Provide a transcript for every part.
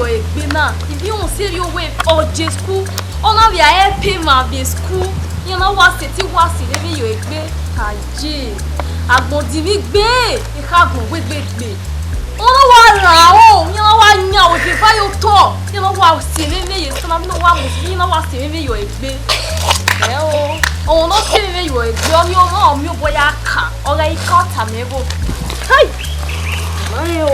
your bina. If you see your way or just school, on of your air payment be school. You know what city was in your egg. Kaji. I'm going to be big. You have no with big. Oh, no, you know what? Now, if you talk, you know what? Saving me is not no one. You know what? Saving me your egg. Oh, not saving me your egg. Your mom, your boy, I can't. Or I can't have me. Hi. Mario.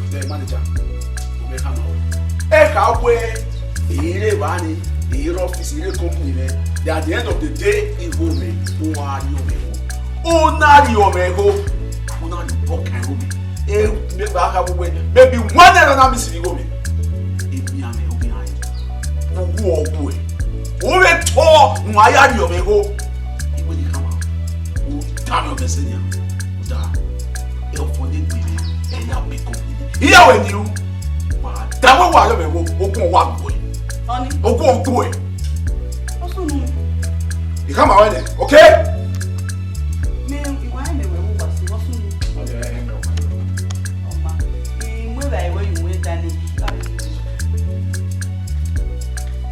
The manager. EKHOE, the office, the company. At the end of the day, it will be Uwadiae. Maybe one and another missing woman. If you are behind, who are going? Who are tall? Uwadiae. It will come out. Who damn your messenger? Here when you damn what I will go one boy. Go boy. You come out there, okay?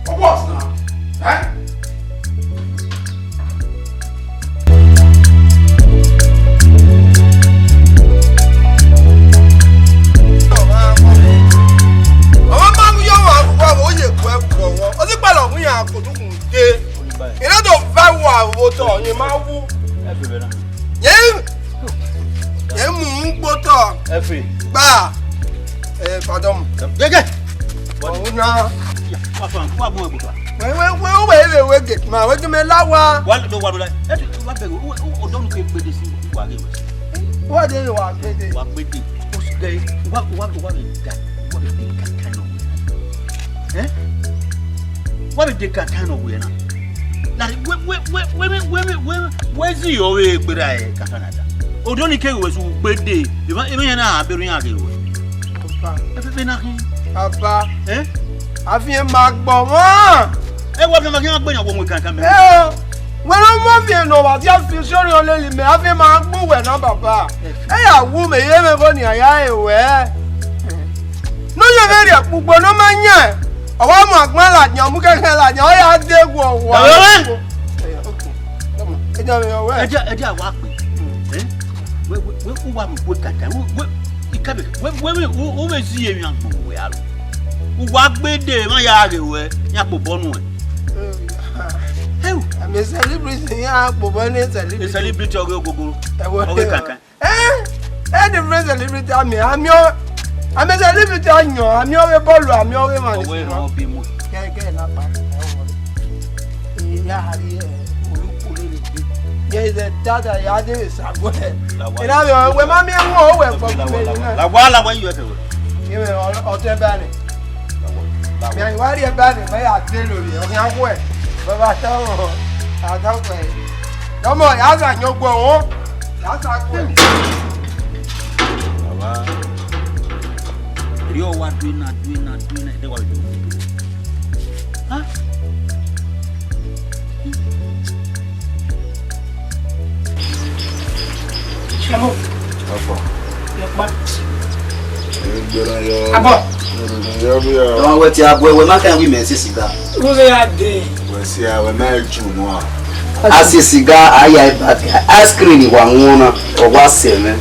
What now? Eh? Pardon. What did they kind of way now? Where's your way, but I can't. Oh, don't you care was birthday? Even now, Papa, eh? I feel Mark Bomber. Eh, what am I going to bring a woman can come? When I'm moving over, just feel sorry only me. I feel Mark Bomber, no, Papa. Hey, a woman, you ever go near where? No, you're very a poop, no man yet. I want Mark Malak, your Muka, I had to go. Okay, come on. I don't know where I walk. Who want to cut them? Who see a young boy? Who walk with them? My yard away, Yapo Bonway. I'm a celebrity. A celebrity of Google. And the friends celebrity. I'm a celebrity. I'm your ball. I'm your man. Yes, that I did is a good. And I will, Mammy, and over for the while when you are doing. You will alter banning. Why are you banning? May I tell you, young way? But I don't wait. No more, as I know, go. That's not good. You are doing it. They will do. Huh? Don't wait here, boy. We're not going to see cigar. We see our marriage to more. I see cigar, ice cream, one or what's seven.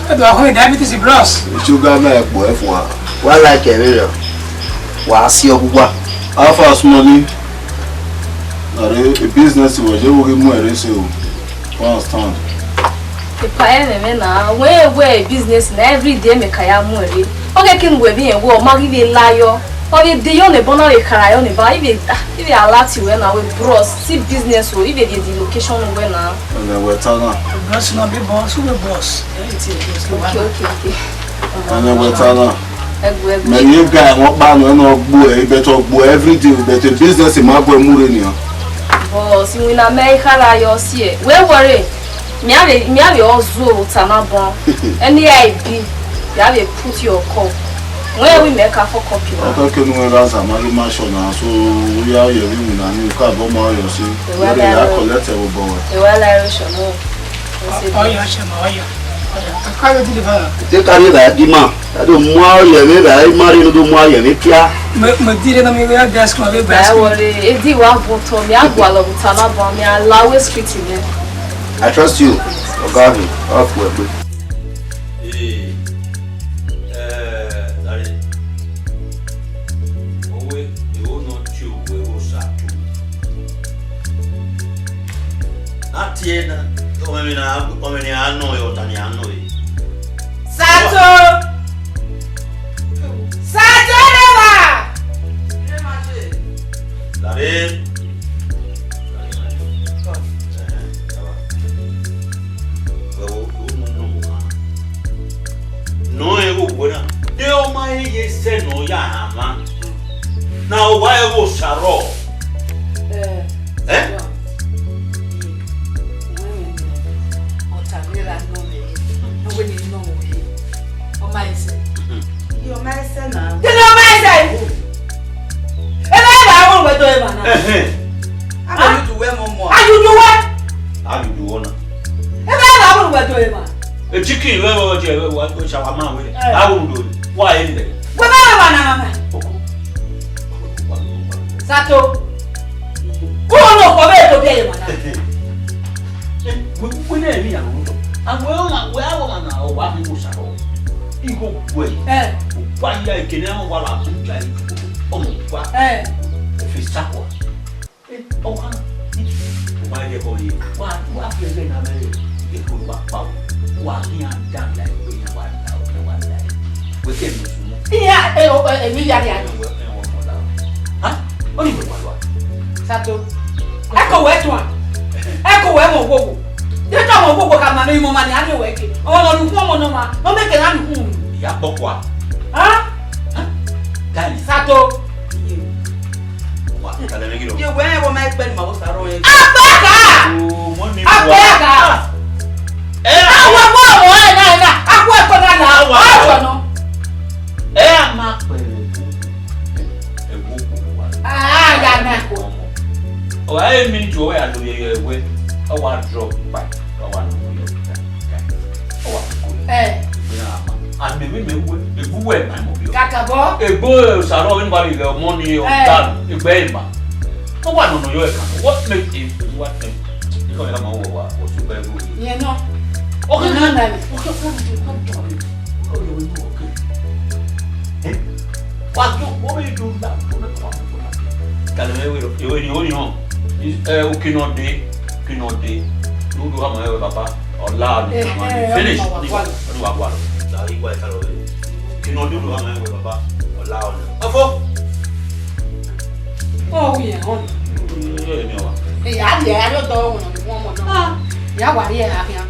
I don't diabetes gross. Sugar milk, boy, for what like a video. What's your what? How fast money? A business was you will more resale. One stand. The pioneer now, where business every day make a money. Okay, can we be a war, Maggie liar? Or if the only bonnet carry on about if you are allowed to when I will bros, see business or even the location when now. And then we're talking. Boss, not be boss, who will boss? Okay. And then we're talking. Man, you guys walk down and boy, better boy every day, better business in my boy Mourinho. Boss, in America, you'll see it. Where worry? Me have all zoo, Tamabon. Any IP. you have to put your cup. Where we make a for copy. I thought you know that's a money machine now, so we are here with me and you can't go more, you see. Well, I collect a boy. Well, Irish or no. Oh, yeah, Shema, I can't deliver. They carry that, Dima. I don't more, you I marry no more, you Pia. Material, I'm going to ask my baby. I worry. If you want to me, I'll go along with Tanaba, me, I'll allow it street again. I trust you. Ogahi, off with Tiena, come mi hanno io taniano. Sato! Sato leva! La ve? No è buona. Dio mai gli se no ya ma. Now why go saro? Eh? Chicken, what shawarma with? I will do it. Why is it? Sato! Who knows for where to be? We never be alone. And well, now, what you shall you go away. Why I can never while I'm trying to go. What? If it's supper. Oh, why they call you? What is in America? You could back out. Why he ain't done like we want one day. We came to yeah, huh? Only one. Sato. Echo wet one. Echo where more go. You don't go come and no money anyway. Oh, no, no, no, make it on. Ya bokwa. Huh? Dali. Sato. What? Kala megiro. You where will make Ben Mouse are rolling. Abaka! Oh, money. Abaka! Oh, I mean to where I do your way. Oh, I drop back. Oh, I and maybe the good my mobile. Kakabo? A boy, Sarah, anybody, the money or done, a baby. No one on your account. What makes you what makes you don't have my over or super good? You know. Okay, no. What will you do that? You only home. Cannot day. You do have my papa or loud. Finish. Cannot do my papa or loud. Oh, yeah. Yeah, I don't know. Yeah, what do you have here?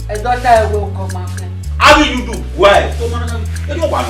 A daughter will come after. How will you do? Why? I don't want.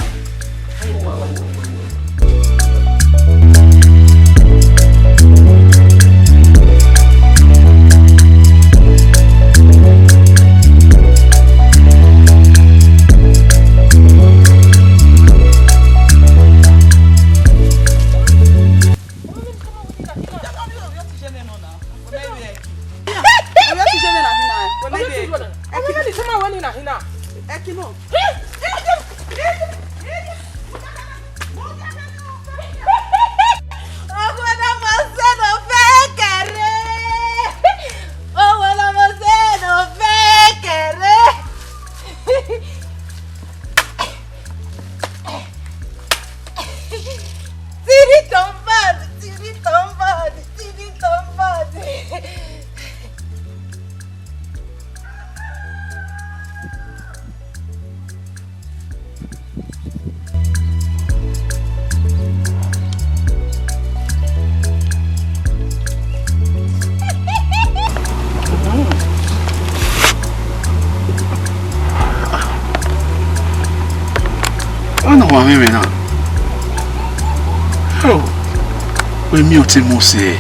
We mi o ti mo se.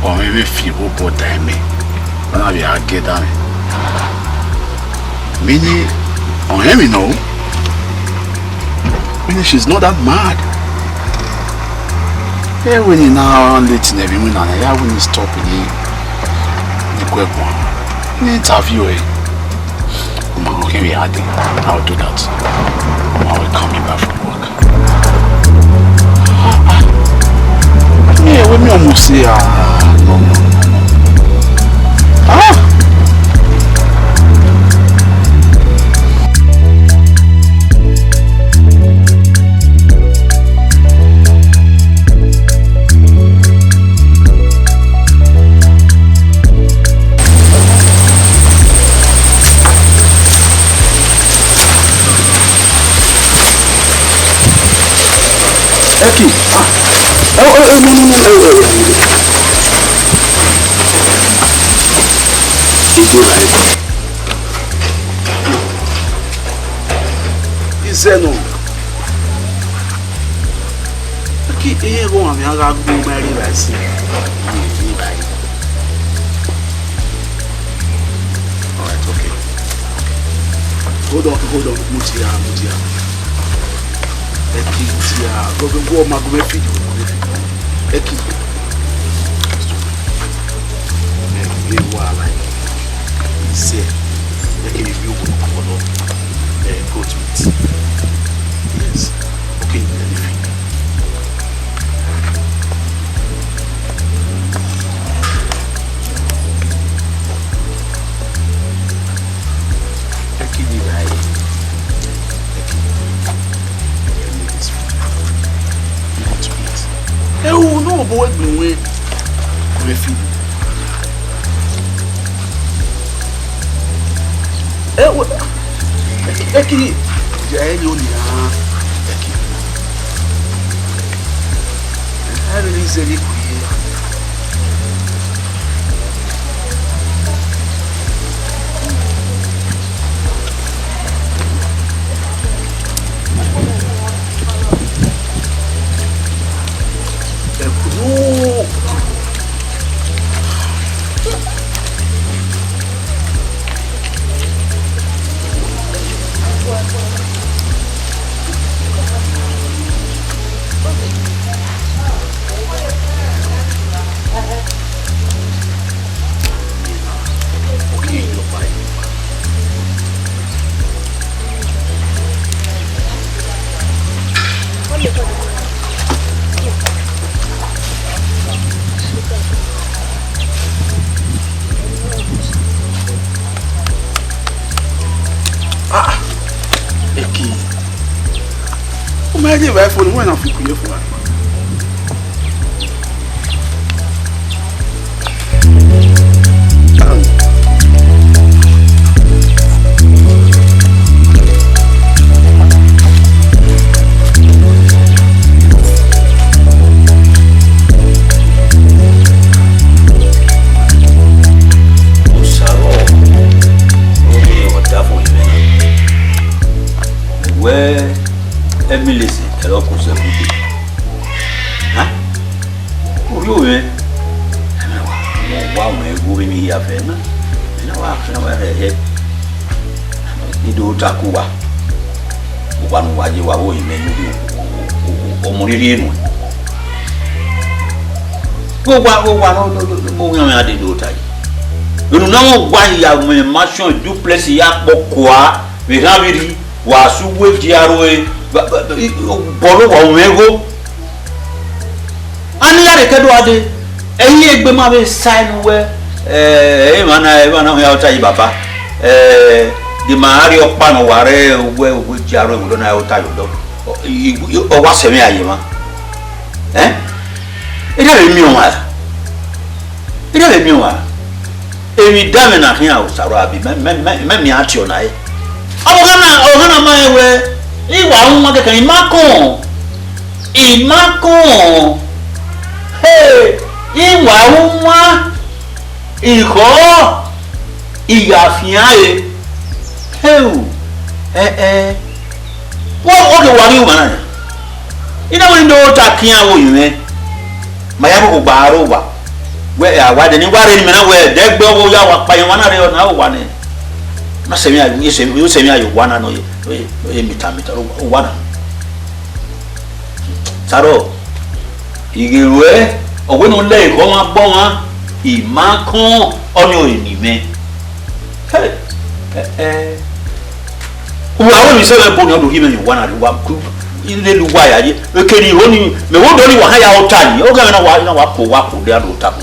O me fi o bo dai me. Na bi a get down. Mini on him no. Mini she's not that mad. Yeah, when you now late in every minute, I when you stop in the question. Interview okay, we had it. I'll do that. I will coming back from work. Yeah, when me almost say no. Okay. No. Iseno. Okay, go on, I got go marry rice. Alright, okay. Hold on, Mutia. Go ma go feed you. Eki. Me wa like. Say, eki you go follow. Go to it. Yes. Okay, let me feed. Eki ni right. Oh no, boy, no way. Eki, you Eki. I really said it. I didn't buy phone when I feel for you. Emilisi elo ko se fude ha o yo we wa me go mi ya fe na wa he ido takuwa o nu waje wa wo ime ni o mo riri enu go wa no mo yan me ade do tai benu na wo gwa ya me mansion duplex ya pokwa we raviri wa suwe jiaroe bolo wa mego ani ya rekedo ade eyin egbe ma be sign we mana ya ota yi baba di maari opa no ware we jiaro we na ota yo do o wa se mi aye ma ida be mi o wa emi dame na hin a saro abi me mi ati ona e ogana ma ewe iwa nwa ke kan imakon iwa nwa iko iyafian wo o de wari o mana ina wani do ta kiya wo yume maya ko baro wa we ya wa de ni wa re ni na we de gbe wo ya wa pa yan wana re na wa ne na se mi ayu se mi ayu wana no ye mita wana saro igewe owe no le ko wa gbo wa ima kan onyo eni me wa wo mi se le bo ni odo hime ni wana wa ku ile lu wa ya ye ekeri ho ni me wo do ni wa ha ya o ta ni o ga na wa ko de ado ta ko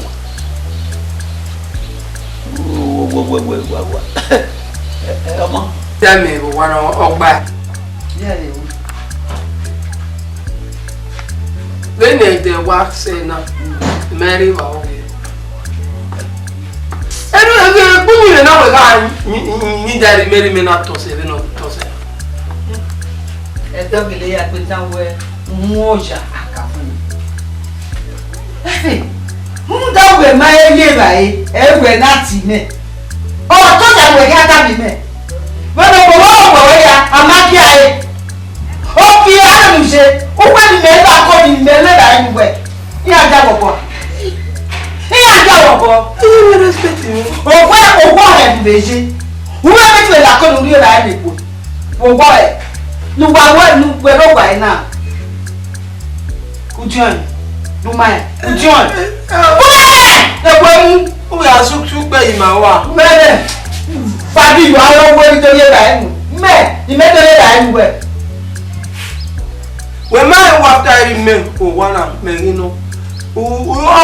ọmọ. Tell me, one ọgbà. Lẹ́yìn ẹ̀dẹ̀ wá ṣe náà, mẹ́rin wà ọ̀gbìn. Ẹnu ẹgbẹ́ gbúgbù yẹn náà wẹ̀ ká ní jáde mẹ́rin mi náà tọ̀sẹ̀ bí náà tọ̀sẹ̀. Ẹ̀dọ́ gèlè yà pé táwọn ẹ̀ mú ọ̀ṣà àkà fún mi. Mú dáwọ̀ ẹ̀ máa yé báyìí, ẹ̀ wẹ̀ náà tì mẹ́. Ọ̀ tó dàgbọ̀ ẹ̀ ká dàbí mẹ́. Bẹ́ẹ̀ni kò wọ́n ọ̀pọ̀ ya àmàkí ayé. Ó fi àrùn ṣe, ó pẹ́ mi mẹ́lá kọ́ mi mẹ́lẹ́dà ẹnu wẹ̀. Ní ajá wọ̀pọ̀. Ní ajá wọ̀pọ̀. Ògbọ́ rẹ̀ bùbè ṣe. Wúwẹ́ mi tìlẹ̀ làkọ́ lórí ọ̀rọ̀ ayé nìkú. Ògbọ́ rẹ̀ lùgbà lọ́gbà ẹ̀ náà. Kùjọ́n lùmọ̀ ẹ̀ kùjọ́n. Wúwẹ́ ẹ̀gbọ́n mú. Ó yà sùkú pé ìmọ̀ wà. Mẹ́rẹ̀. Fadi yo awo we to ye ba enu me ni me to ye da enu we mai wa ta ri me o wana me ngino o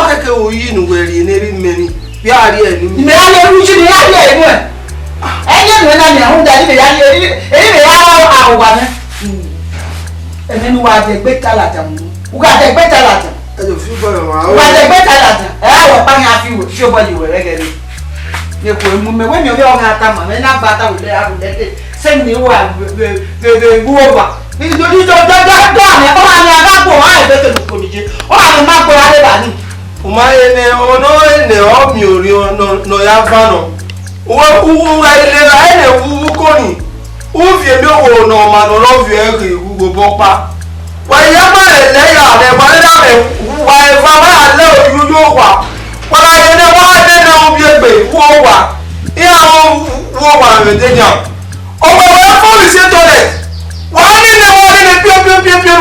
keke o yi nu we ri ne ri me ni bi ari enu me ya le ruju ni ya le enu e me na ni ahun da ni me ya le e me ya awo wa me e me nu wa de gbe talata mu u ga de gbe talata e do fi bo wa wa de gbe talata e awo pa ni afi wo fi o bo ni we regere ne ko mu me we mi o bi o ga ta ma me na gba ta wo le abu de se mi wa de buwo ba ni do ni do me o ma ni aga po wa e be ke ko ni je o ma ni ma po ale ba ni o ma ene ono ene o mi ori no ya va no o wa ile ra ene wu ko ni o fi emi owo no ma no lo fi e ke wu go bo pa wa ya ma le ya le ba le da me wa e fa ma le o yu yo wa wala ene wa de na o bi egbe wo wa iya wo wa me de jan o wa wa fo mi se toilet wa ni ne pio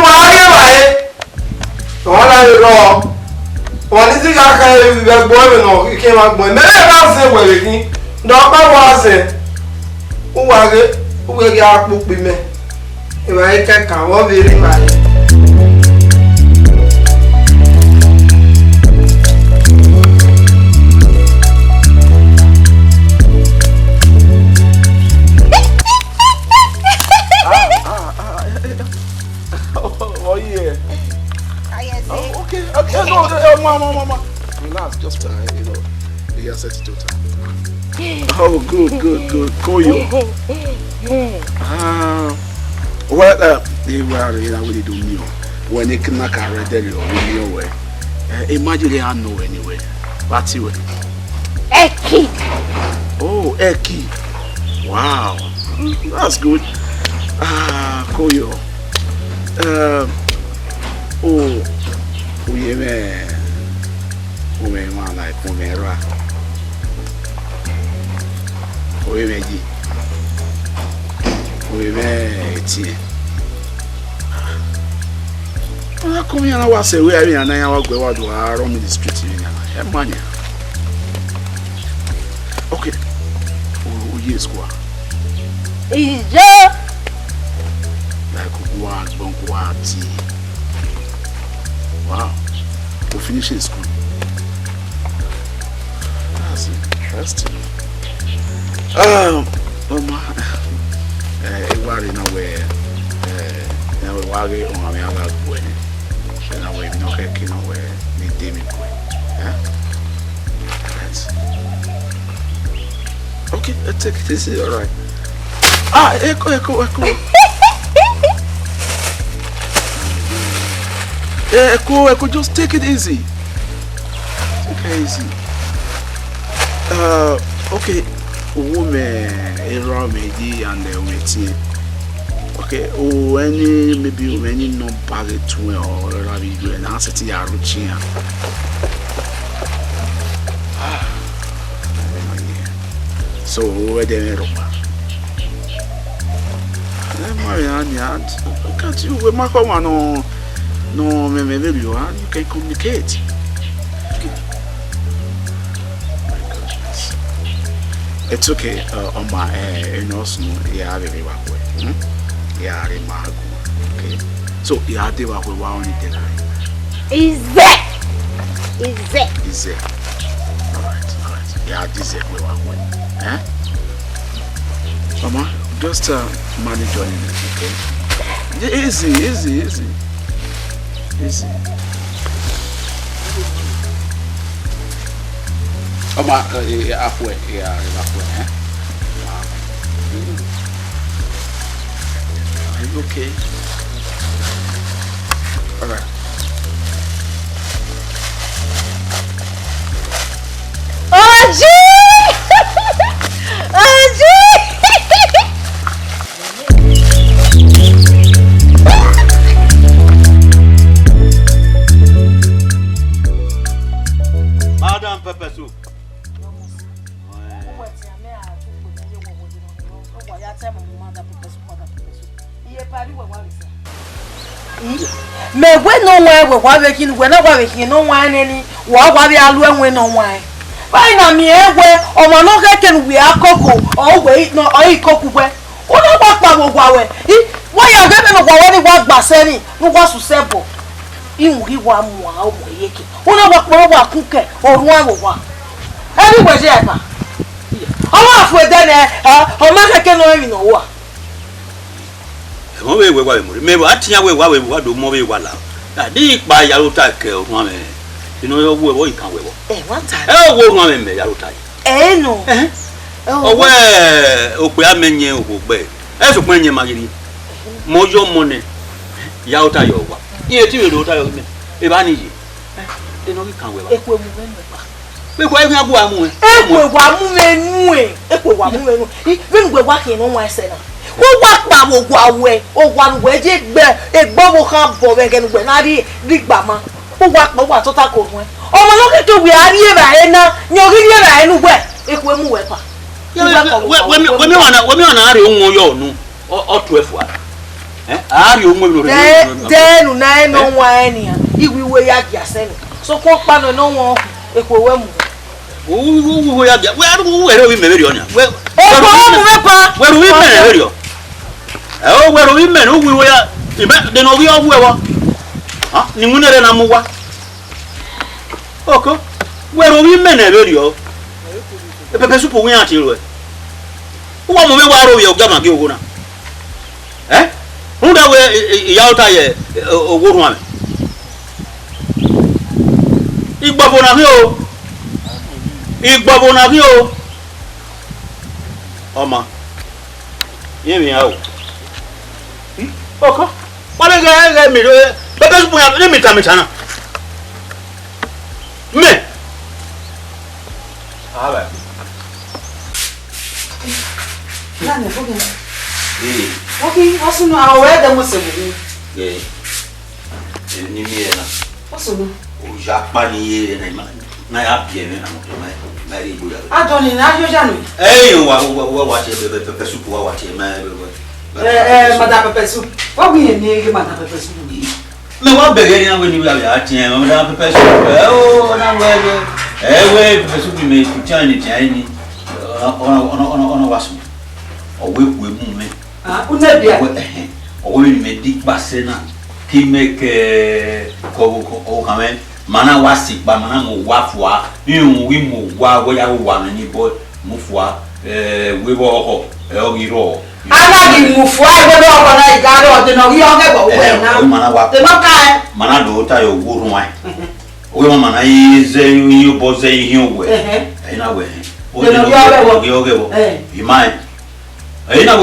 wa ye wa e wala ro wa ni ti ka ka e gbo mi no ke ma gbo me e ba se were kin do pa wa se o wa ge apo pe me e wa e ka kan wo be ri wa e Mama. Relax, just you have set it to time. Oh, good. Koyo. Well, they were really do me. When they can knock a red deli or in your way. Imagine I know anyway. What's it? Eki. Oh, Eki. Wow, that's good. Koyo. Yeah, man. Women want like women ra. Women ji. Women eti. I come here now say we are here na ya wa gbe wa do around the street here na. E mania. Okay. Oh yes kwa. Ijo. Like one bonko ati. Wow. We're finishing school. That's interesting. Mama, worry now where now we worry on my other boy. And now we're not getting nowhere. Need David boy. That's okay. Let's take it easy. All right. Echo. Echo, just take it easy. Take it easy. Okay. Woman, around me, and the waiting. Okay, oh, any maybe any no bag to or rabbit you and answer to your routine. So, where the Marianne, can't you with my command? No, maybe you can communicate. It's okay, on my and also, yeah, very well. Yeah, okay. So, yeah, they were one in the Is that? Is that? Is it? Alright. Yeah, this is where we're going. Eh? Mama, just manage on it, okay? Easy. Mama, halfway, eh? Are you okay? Alright. Madam Pepper Soup. Me we no why we wa making we na wa making no wine any wa wa be alu enwe no wine. Why na me ewe o mo no keke we akoko o we no o ikoku we. O no wa pa gbogbo we. Why ya be no wa ni wa gba se ni no wa su sebo. Iwuri wa mu a o mo yeke. O no wa pa wa kuke orun awo wa. Every we je pa. O wa fu de ne o ma keke no ri no wa. Mo we me atinya we do mo we wala. Na di pa yaro ta ke o ma me. Inu yo wo ikan we wo. One time. Wo ma me yaro ta. No. O we o pe amenye o gbe. E so pe nye magiri. Mo yo mo ne. Yaro ta yo wa. Iye ti we do ta yo me. E ba ni yi. Inu ikan we wa. Ekwe mu me pa. Pe ko e abu amu e. Ekwe wa mu menu e. Ekwe wa mu menu. Bi ngwe wa ke no wa se na. Wo wa pa gbogbo awe o wa ngwe je gbe egbo mo kan bo we gen gbe na ri gba ma o wa to ta ko run o mo lo ke to we ari e ba e na ni ori e ba e nu gbe ekwe mu we pa we mi wana ari ohun yo nu o 12 wa ari ohun mi denu na e no wa eni a iwi we ya gia se ni so ko pa no no won ekwe we mu wo ya gia we ari wo ere wi me beri onya we mu me pa we ru wi me beri o e o we ru wi me no wi ya ibe de no wi o wu e wo ha ni munere na muwa oko we ru wi me na beri o e pepe soup wi ati ro e wo mo me wa ro wi o gama ge ogo na nda we ya ota ye ogo run ame igbobo na mi o Oma yemi ha o oko wale ga mi do pepe soup ya ni mi ta na me aba na ne fogen okay asunu awe de mo se bu ni mi na asunu o ja pa ni ye na ya bie me na mo na ri bu ya adoni na ajo janu wa che pepe soup wa che madame pepe soup wa bi ni ge madame pepe soup me wa bere ni na we ni ya ati madame pepe soup na we pepe soup me ku chani chani ona wasu o we ku emu me una bia o we me dik base na ki me ke ko kamen mana wasi ba mana ngo wafua ni wi mo wa wo ya wa na ni bo mo fua we bo ho o giro ana di mo fua we bo ko na igaro de no wi o ge bo we na mana wa te no ka mana do ta yo guru wa o we mana yi ze yi bo ze yi we ina we o de no yo ge bo imai ina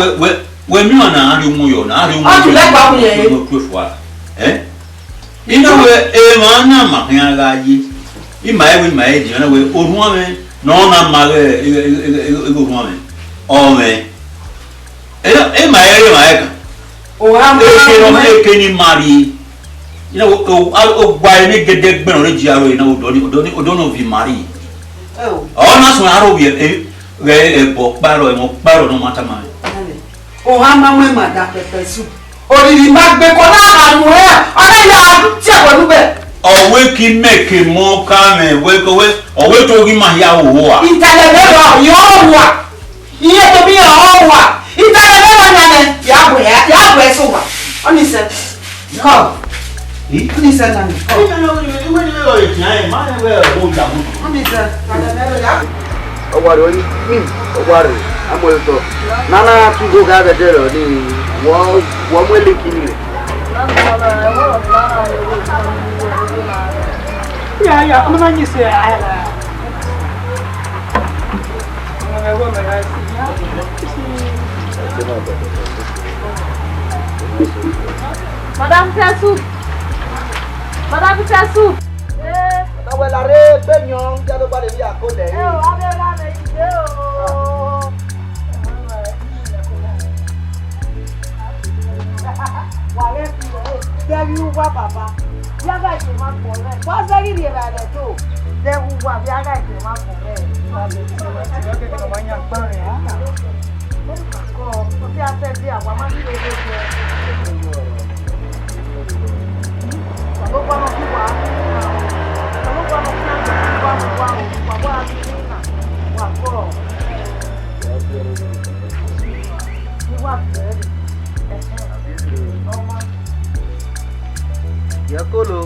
we mi na ari mu yo na ari mu yo le pa mu ye mo ku fua ina we mana ma ya ga yi imai di na we orun ame no na ma ge orun ame o me imai ka Kenny marry. You know, why they get that marriage, you know, don't know if you marry. Oh, that's what I will book barrow no matter mine. Oh, I'm a woman that pursue. Or did he make the corner and where? I don't know. Or we can make him more calm and wake away, or we're talking my Yahoo. Italian, your work. Here to be a whole work. Italian, Yahweh, so what? Only said, come. Only said, I'm going to Nana to go gather there. One will lick in you. Yeah, I'm going to say Madame Piassou. Madame Piassou. Now, well, I read Benyon, the other body, I go there. There you were, Papa. Yaga is my boy. What's that in here? There who was Yaga is my Yakolo.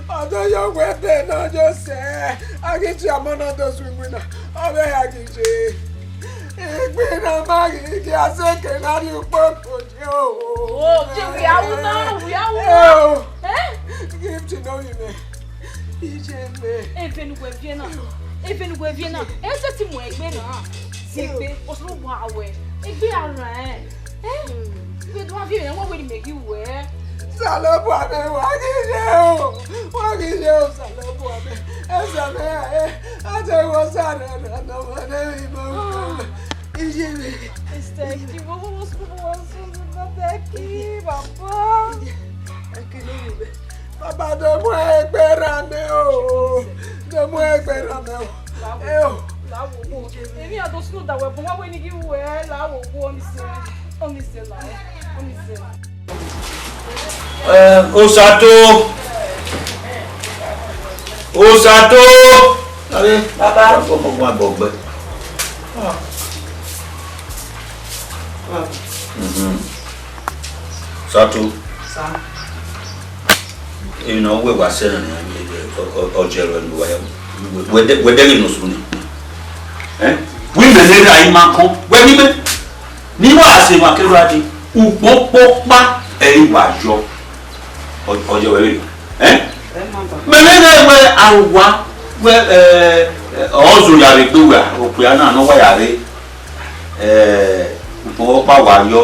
Although your weapon, no, just say, I get you a man of those women. I'll be happy. It's been a maggie, I say, can I do both for you? Oh, Jimmy, I will know. Give to know you, man. Even with Vienna, it's a team way, Simply, was no wild way. It be alright. We don't have you, and what will make you wear? Salabwane, what is you, Salabwane? As a man, as I was on It's thank you. What was Becky, Papa? Papa, the way the way maybe I don't know that way, but what when you wear, I will only say. Osato. Allez, papa. Faut pas boire. Sato. Sam. You know, we were selling or Gerald, we're there no soon. Women in Marco, when you Nima as a Makerati, Upopa, a wajo or your way. Where I want, where also Yarikua, or Piana, no way are they? Upopa, Wayo,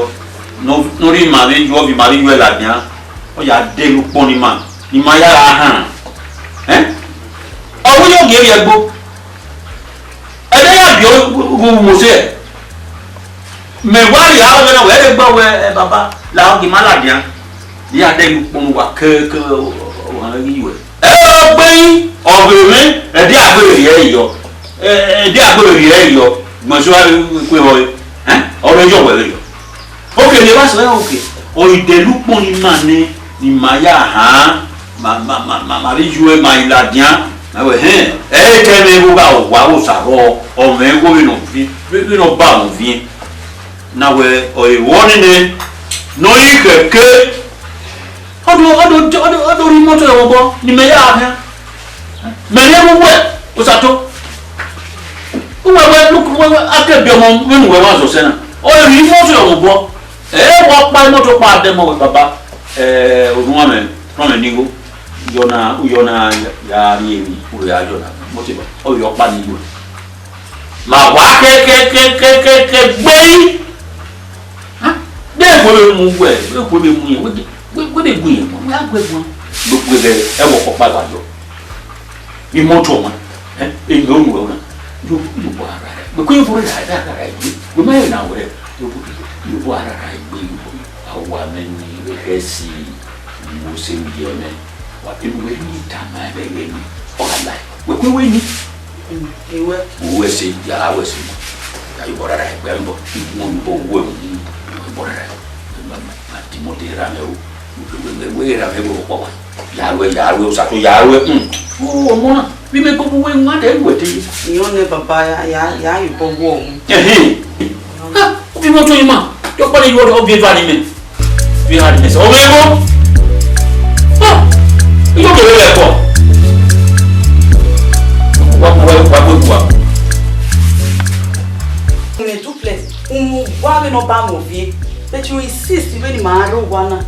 nori mari jo bi mari jo la bien o ya de lu pon ni ma ya han o wo yo ge ye gbo e de ya bi o mo se me wa ri ha na we de gbo we baba la o gi ma la bien ya de lu pon wa ke wa ri we gbe o be me e de agbere ye yo de agbere ye yo mo so pe ho ọ̀rọ̀ yọ̀ wẹ̀rẹ̀ yọ̀ ókè ní wá sọ ẹ́ òkè ọ̀ìdẹ̀lúpọ̀ ni mà ní ni mà yà hàn mà rí ju ẹ̀ mà ìlàdíàn ẹ̀ kẹ́mi bó bá wà ó sàrọ̀ ọmọ ẹ̀ kó bínú bá àwọn fi náà wẹ̀ ọ̀ìwọ́ nínú n'oyí kẹ̀kẹ́ ọdún orí mọ́tò ẹ̀wọ̀n bọ́ ni mà yà hàn mẹ̀lẹ́ gbogbo ẹ̀ ó sàtó wẹ́wẹ́ akẹ́bí ọmọ nínú wẹ́wẹ́ àzọ̀sẹ́ náà ọ̀rẹ́ yìí mọ́tò ọ̀hún bọ́ wọ́n pa mọ́tò pa àdẹ́mọ̀ wẹ̀ bàbá òdùnwàmẹ̀ rọ̀mẹ̀ nígbó yọ̀nà yàrá yẹ̀mí òwe àjọ̀nà mọ́tò bá ọ̀yọ̀ pa nígbó mà wá kẹ́kẹ́kẹ́kẹ́kẹ́ gbẹ́yìn bẹ́ẹ̀ gbọ́dọ̀ mú wẹ̀ bẹ́ẹ̀ gbọ́dọ̀ mú yẹn gbọ́dọ̀ gùn yẹn wọ́n á gbẹ́ gbọ́n gbẹ́gbẹ́ ẹ̀wọ̀ kọ́pá ìbàdàn ìmọ́tò ọ̀mọ́ ẹ̀yìn òun wẹ̀ wọn you buara but ko for that we may now we you buara we awa meni resi mo se mi eme wa inu we ni tama be we ni o ala we ni we se ya we se ya you buara we mo bo we buara ma ti mo de ra me o we ra me bo ko ya we o sa to ya we o mo na bí mi gbogbo wé ń wá dé ìwé tí. ìyọ́n ní bàbá yà ìbọn wọ̀ ọ̀hún. bí wọ́n tún yín mà yóò pọ́n ní ìwé ọ̀dọ́ bí ètò àdìmẹ́ bí àdìmẹ́ sọ ọmọ ẹ̀kọ́ yóò kéré rẹ̀ pọ̀ wá gbogbo wa. in a duplex wá bí náà bá wọn fi but you insist ìwé ni màá rò wá náà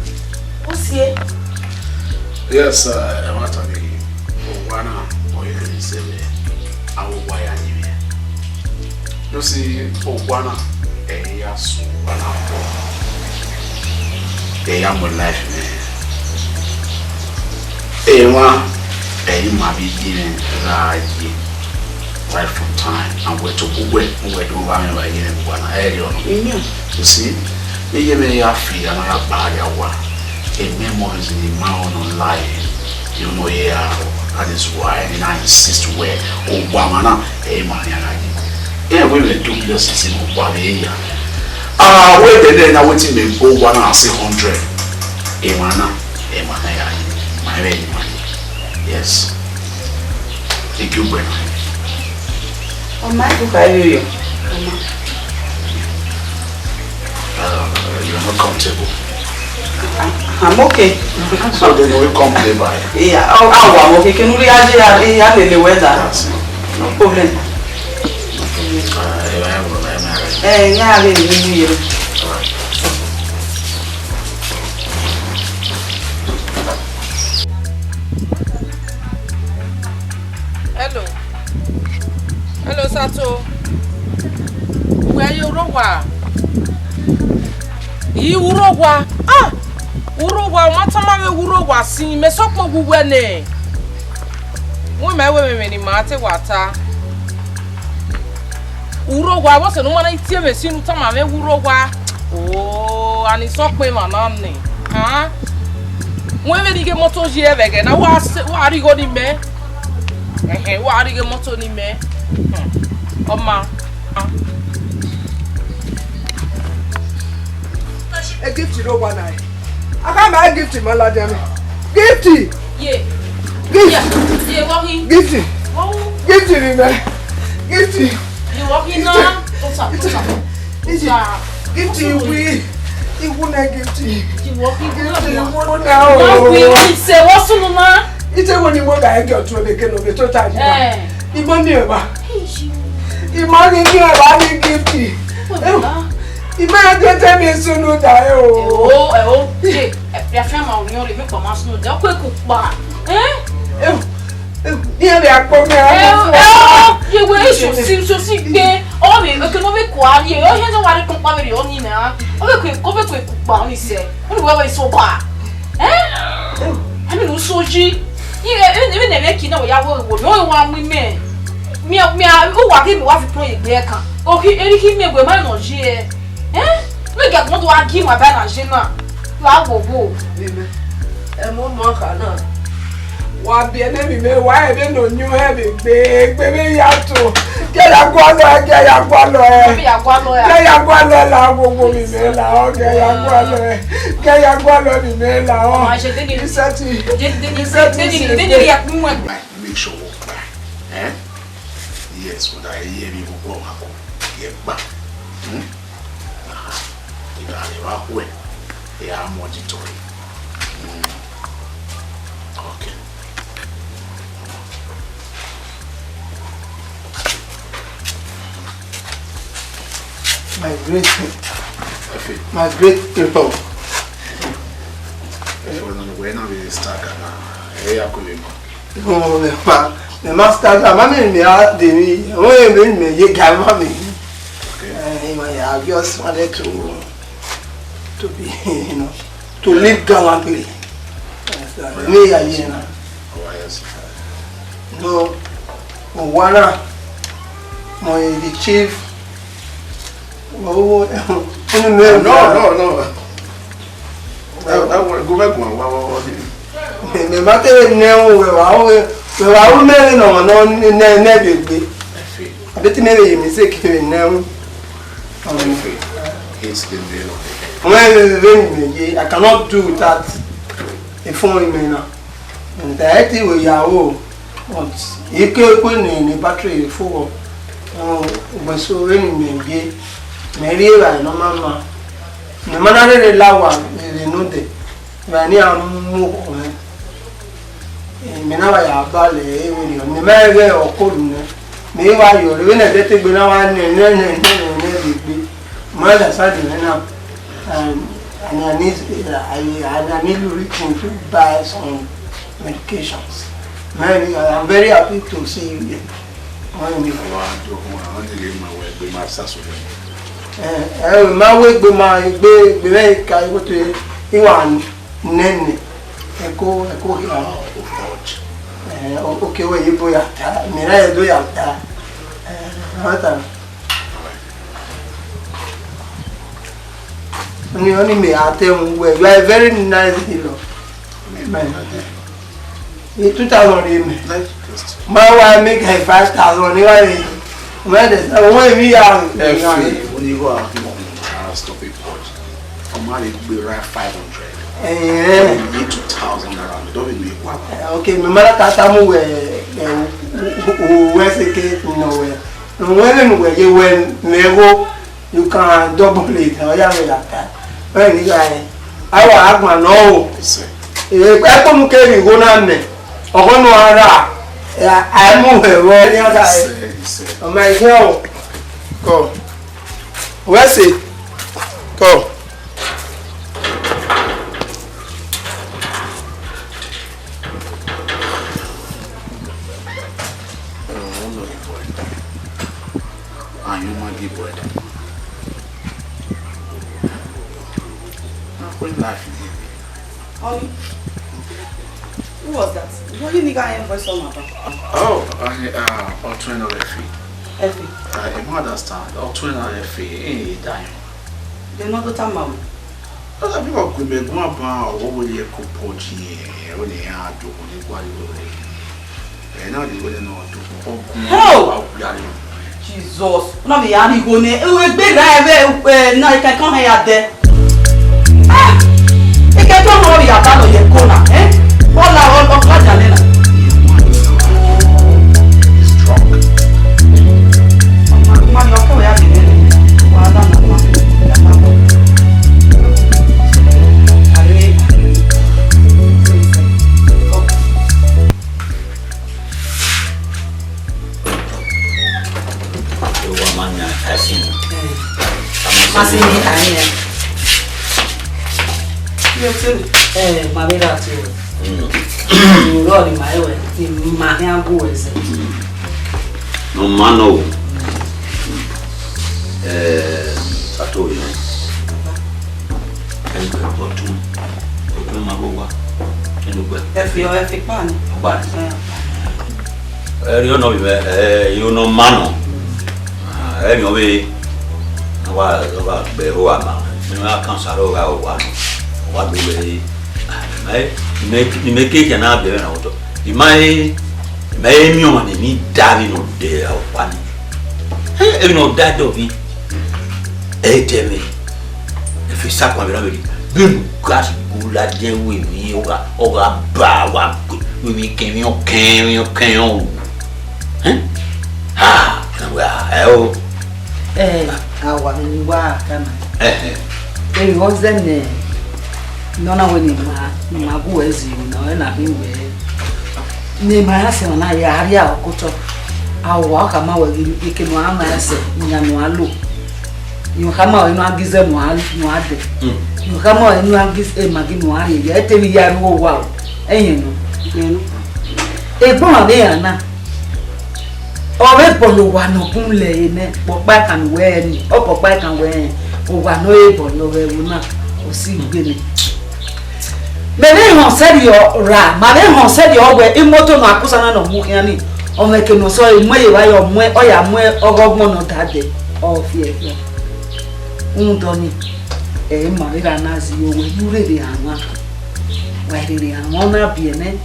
ó sì é. Yes, ẹ má tàbí òwúwa náà. Awo ya ni me no see ogwana ya so bana ko ya mo life me wa ma bi din right from time and we to go we do wa me ba yin ogwana you see me ya free and ya ba ya wa memories in my own life you know that is why I insist where Obama we will do this in Uwadiae. Where the then I went to me go 100. My money. Yes. Thank you, Gwen. Oh, my book, I hear you. You're not comfortable. I'm okay. So then we come play by. Yeah, I'm okay. Can we actually the weather? No problem. Yeah, really. Hello, Sato. Where you rowa? You rowa? Ah! Urowa matama me urowa si me sokmo guwe ne wo me ni mate wata urowa wo se no mana itie me sinu tama me urowa oh ani sokpe manane ha wo me dige moto je evege na wa ari go ni me wa ari ge moto ni me oma a gift rowa na I can't buy gift to my lad. Gifty! Yeah. Gift! Yeah, walking. Gifty! Oh. Gifty, man! Gifty! You walking now? What's up? Gifty, we. You wouldn't gifty. You walking? Gifty, you wouldn't now. We say, what's on the it's a when you want to get to the kind of a total. You want me about? You want me about gifty? Ima tete mi sunu da e o. Je, e fa ma oni o le mi ko ma sunu da ko ku pa. Ni e be akpo mi a. Je we so si gbe Oh, me, okay, no be quali. Oh, here's a worry compare with you, Nina. Oh, okay, cover quick, Bonnie said. Whoever is so bad. Eh? I mean, so she. Even the making of your work, no one with me. Me, who are him was playing there. Okay, anything me with my no G. Eh? Look at what I give my banner, Jenna. Wow, ẹ mọ mọ kan náà wà bí ẹni mi mẹ wá ẹbí nà nyú ẹbí gbé mi yàtọ̀ kẹyà gbọlọ ẹ kẹyà gbọlọ la gbogbo mi mẹ la ọ kẹyà gbọlọ mi mẹ la ọ iṣẹ́ ti make sure work back. Eh? Yes, what I hear me go happen. Get back. You are away. They are monitoring. Okay. My great people. We're not really stuck now. Hey, I could The master, me are the only me you can me. I just wanted to be, to live gallantly. Me, no, Wana, the chief. No. Go back one. The matter now, we are married on never be. I bet maybe you mistake now. I cannot do that. If only me now. And the idea we are all, but you can't put in the battery full. But so really, Mary, I know Mamma. No matter the lower, they know that. When you are moving, Minawa ya ballet, the Mary or Colonel. Maybe you are living a little bit now and then. Mother started up, and I need to reach to buy some medications. Mary, I am very happy to see you here. My work with my big I go to Iwan Nene. Echo okay, where you go at Mira do at only me I tell you where you are very nice hero. In 2000 my wife make her 5,000 when we are when you go out, stop it. I'm going to be right 500. And 2,000 around. Don't be one. Okay, my mother Tatamu where's the case nowhere. When you went, you can double it. When you guy, I will have my no. If I come carry one on me, or one more. I move away. Oh my God. Go. Where's it? Go. Are you my dear boy? What life? Who was that? What did you guy voice on? I'll train on Effie. I understand. I'll train on Effie. Dying. They're not the time. I think I'll be going about what will you compose here when they are doing what you will. And now you wouldn't know to Jesus. Not the Annie go near. It will be there. Now you can come here there. You can come over your town or your corner. What are all of Janina? He's drunk. Man, you're coming out in MABEL ABEL. Rolling my way. My hand boys. No man, no. Sato yẹn. Ẹgbẹ́ ọ̀tún. Ọ̀tún máa bọ̀ wá. Inú gbẹ. Ẹ fi pa ni. Pa ni. Ẹ̀rí ọ̀nà ìbẹ̀ yóò ná mánà. Ẹ̀rí ọ̀bẹ wa bẹ̀ ó wà máa. Nínú àkànṣàrò wa wà gbé ni me keke na bebe na auto imai mi o mane ni davi no de awani e no dado vi e teme e fi sakwa bela beli bin gas gula de we mi oga ba wa we mi kemi o ha na wa awa ni wa kama hozene nona weni ma guezi na na biwe ni ma ase na ya ari akoto awa kama we ike no ama ase nya no alo yo kama we no agize no ade yo kama we no agize magi no ari ya tebi ya ro wa eyin no egbon ade yana ore polo wa no kunle ne popa kan we ni o popa kan we o wa no e bolo we na o si gbe ni Benin hon said your ra, ma ben hon said your we imoto no akusana no mu yani. O meke no so imoye wa yo mu o ya mu ogogbon no dade o fi e. Undoni ma ira na zi yo we yure anwa. Wa ire anwa na bi ene.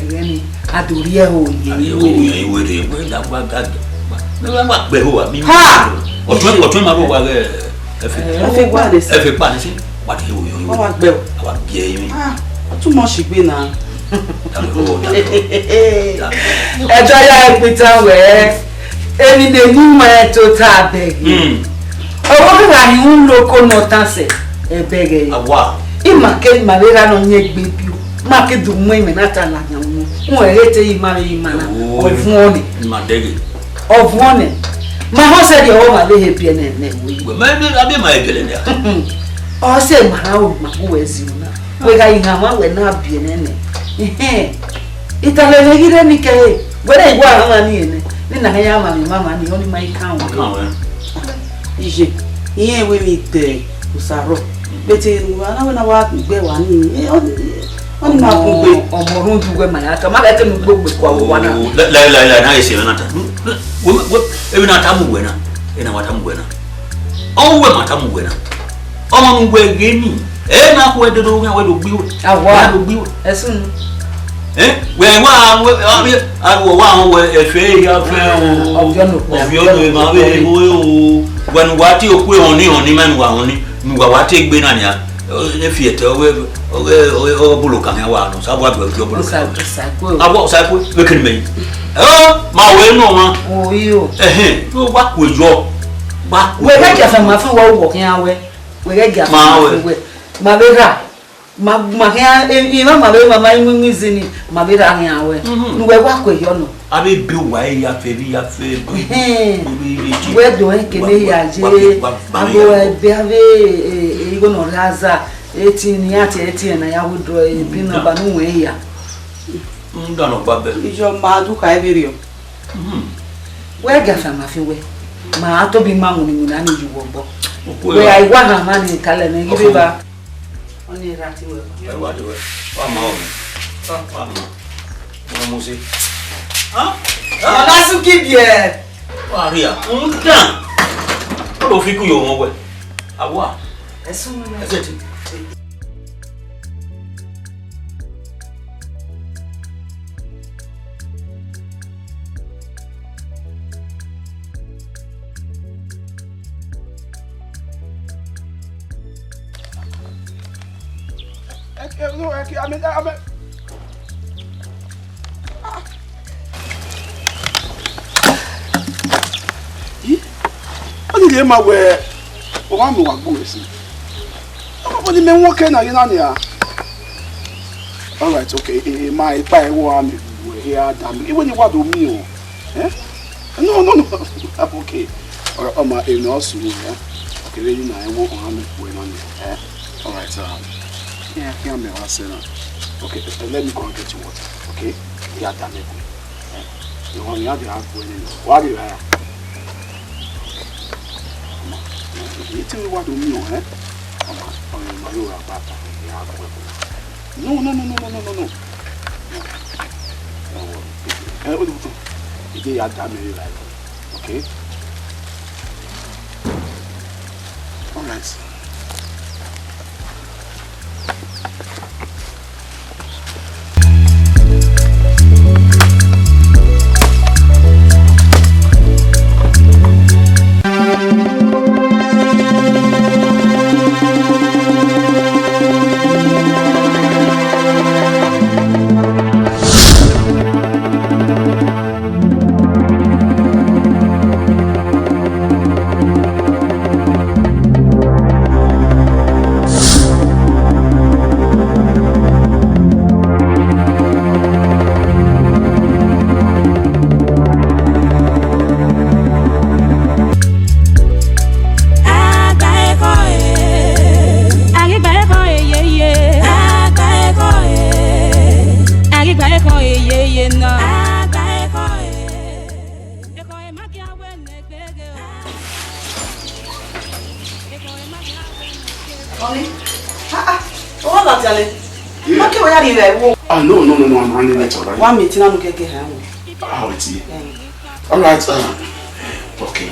Egeni adori e o ye. We da gba gaga. Me wa gbe ho wa mi. Ha! Otun ma ro wa ge e fi pa ni si. What do you want? Our game. Too much igbe na. Ejo ya ipita we. Emi ne ni mo to ta beg. Owo bi ra ni un loko no tanse e beg e. Awa. Ima ke malera no nye gbe bi o. Ma ke du mo ime na ta na nya mu. Won erete yi ma na. O fun oni. Ma dege. O fun oni. Ma ho se di o ma le he pie ne we. Ma bi abi ma e pele ne. O se mara o makuwezi na we ga ingama we na bie nene italele gire ni ke gwere igwa ama ni ene ni na ya mama ni oni mai kan we ije iye we mi te usaro beti wana we na wa gbe wa ni oni ma kun gbe omorun du we mai aka ma ga ke nu gbogbe kwa wa na la na ise na ta we e na ta mu we na e na wa ta mu we na o we ma ta mu we na ọmọ ngwe geni e na ko edo do we do gbiwo awa do gbiwo esun we wa we efe ya fe obio no ma be o when wati okwe oni manu wa oni ngwa wati gbe na ya e fiete o bulu kan ya wa no sabo agbe o bulu kan abo sa ko we kin me ma we no ma o yo no wa ko jo ba we ga ja fa ma fa wo kan we we ga ma be ra ma kan e ma be mama mi zini ma be ra han we nu we wa ko yo no abi bi wa ya fe we do en kele ya je abo e be ave e go no raza eti na ya withdraw e bi na ba nu we ya ndo no ba be ijo ma du ka e bi rio we ga fa ma fi we ma to bi ma nguni na ni ju wo bo we ai wa na ma ni kale na gibi ba oni rati we wa de we wa ma wa musi la su ki bien wa ria ndan o fi ku yo mo we awa esun na ezeti Only my way. One more go see. Only me work na you na. All right, okay. My buy one we here damn. Even you what do me o. No. I'm okay. Or my in also yeah. Okay, then you know I won't harm me going on there. All right, yeah, here me was saying. Okay, let me go and get you water. Okay? Yeah, damn it. The one you have to have going in. What do you have? tí mi wá do mi o ọmọ yóò ra bàtà ìyá àgbẹ̀ no ó dùn ìdí ìyá dá mi rí láì okay all right. No, I'm running late already. 1 minute, I'm going to get here. Oh, it's here. All right. Okay.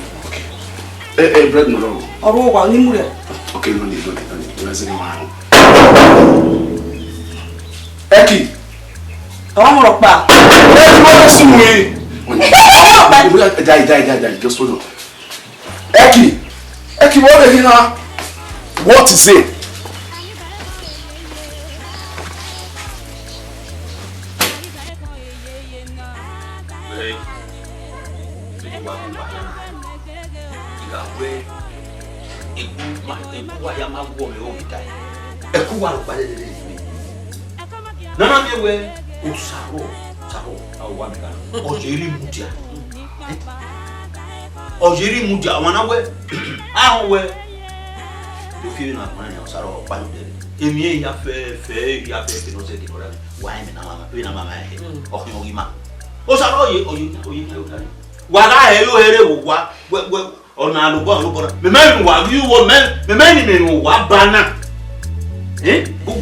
Hey, bread no. Okay, no need. Let's go now. Eki. I want to back. Let's go. Die. Just hold on. Eki, what are you now? What is it? Nana me we usaro awa meka ojeri mudia wana we ahun we do fi na man ya usaro pa de emi ya fe ke no se de kora wa me na mama he ohun ogima usaro oyi wala he lo here wo wa ona alubo me men wa you wo men me men ni wa bana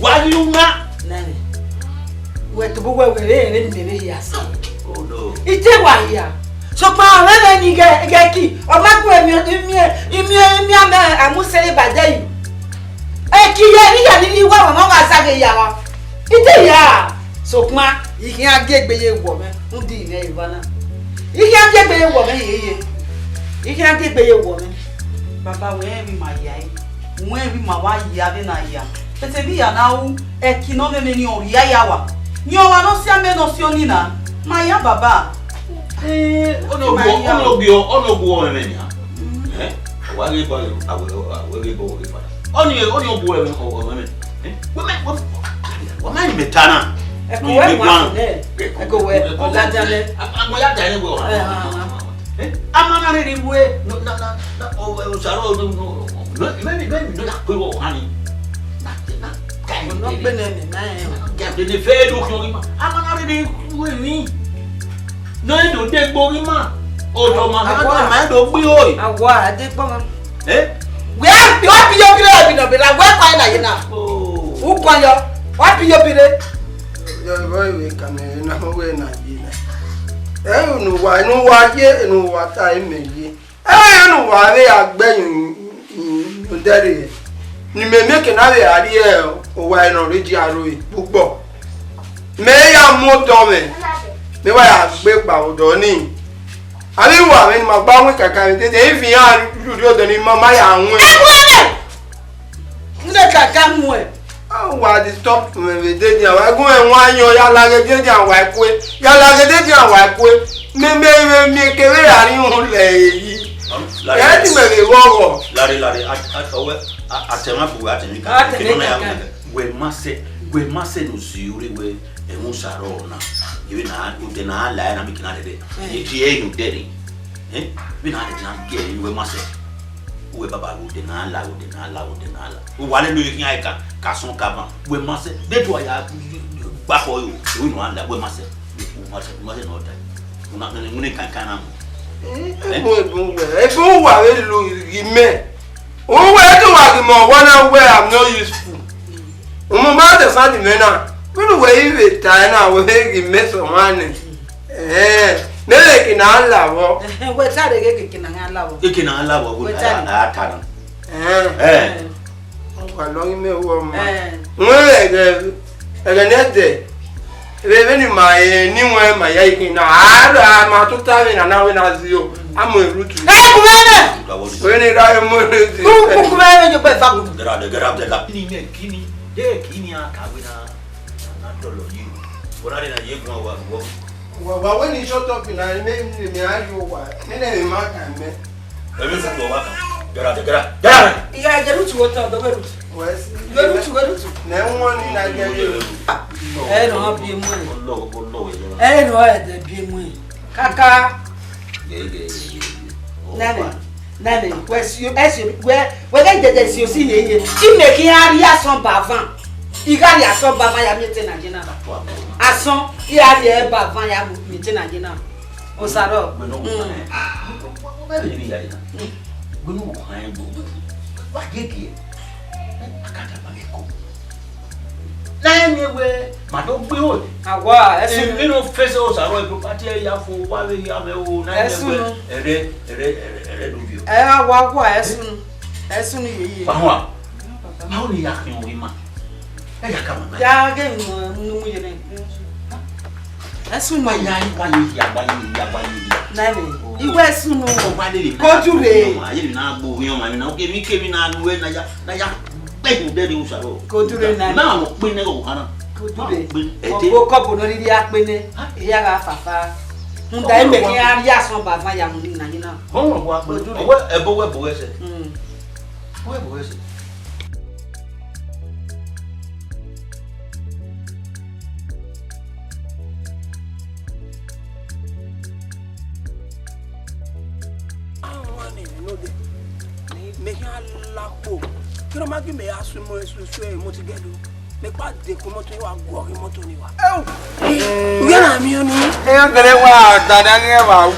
wa you nga nani wetu bugwe wele ni bebe yasi oh no ite wa ya so pa wele ni geki o magu emi ama amusere badai ki ye ni wa mama wa sage ya wa ite ya so pa ikin agegbeye wo me ndi ile ibana ikin agegbeye wo me yeye ikin agegbeye wo me baba we mi ma ya we mi ma wa ya be na ya pete bi ya na u no me ni ori ya wa ni o wa no si ame no si oni na ma ya baba ono gbo me ni wa ge ba we ge bo ge fa oni gbo me o me wa ma ni metana EKHOE wa ne EKHOE o la jale mo ya dale wo amana re we na o saro no me no la pe wo hani no bene ni na de ne fe do kyo ma amana re we ni no do de gbo ri ma o do ma do gbi oi awa ade gbo ma we wa pi yo bire bi no be la we kwa na yi na u kwa yo wa pi yo bire yo boy we kamere na we na yi na nu wa ye nu wa ta emeyi nu wa re agbeyin ndere ni me make na we ari o wa eno reji aro púpọ̀ me ya mo do me wa ya gbe pa odo ni ari wa me ni ma gba won kaka mi tete fi yan luri odo ni mama ya won nle kaka mu wa di stop me we de dia wa gun e won ayan ya la ge de dia wa ku ya la ge de dia wa ku me kere ari un le yi ya ti me le wo lare owe atema bu atemi ka kino na ya we mase no siuri we emu saro na yiwe na ude na la na mikina de ye you deri we na de na ge we mase we baba ude na la we wale no yin aika ka son ka ban we mase de do ya gba ho yo we no ala we mase no da una ne kan na mo e bo wa we lu ime where do I more one where I'm not useful? Mama the Sunday mena. When we even China we make mess of money. Nele kina lawo. We try to get kina lawo. Kina lawo we atana. Wa lo me wo ma. Nwe egenede. Reveni my ni we my ya kina ara ma tuta na na we na zio. Amo erutu. Kumene. We ni ra mo ni. Kumene jo pe fa. Gara de la kini. Kini akawina na dolo yi. Ora na ye gwa wa. Wa when you shut up in I me are you wa. Nene ma kan me. Ebe se ko wa kan. Gara. Iya gerutu wota do gerutu. Wes. Gerutu. Na won ni na gere. No bi mu. No de bi mu. Kaka. Nane, wes you we get the si o si yeye. Ti me ki ari ason bavan. Igari ason bavan ya mi te na jina. Ason igari e bavan ya mi te na jina. O saro. Bunu kwan bo. Wa gege. Akata ba ko. Na me we ma do gbe o. Awa, esu mi no face o saro e party ya fo wa we ya me o na me ere do bio. Awa esu ni yeye. Wa ma ni ya kan wi ma. E ya ka ma. Ya ge mu yene. Esu ma ya ni. Nani, iwe esu no ko dure. Ayi na gbo yan ma mi na o ke mi na luwe na ya pe de o saro. Ko dure na. Na mo pin ne o kana. Ko dure. Obo kopo no ri apene. Iya ga fafa. Nda ime ki ari ason bava ya mu ni na ni na. Ho wa ko dure. Owo ebo ese. Owo ebo ese. Kí ló máa gbé mẹ́yà súnmọ́ ẹ̀sùsù ẹ̀ mo ti gẹ́lu nípa dẹkùn mọ́tò yìí wà gọ́ọ̀rí mọ́tò ni wà. Ìyá náà mi ò ní. Ẹ̀yàn kẹlẹ́ wà dàda ní ẹ̀wà o.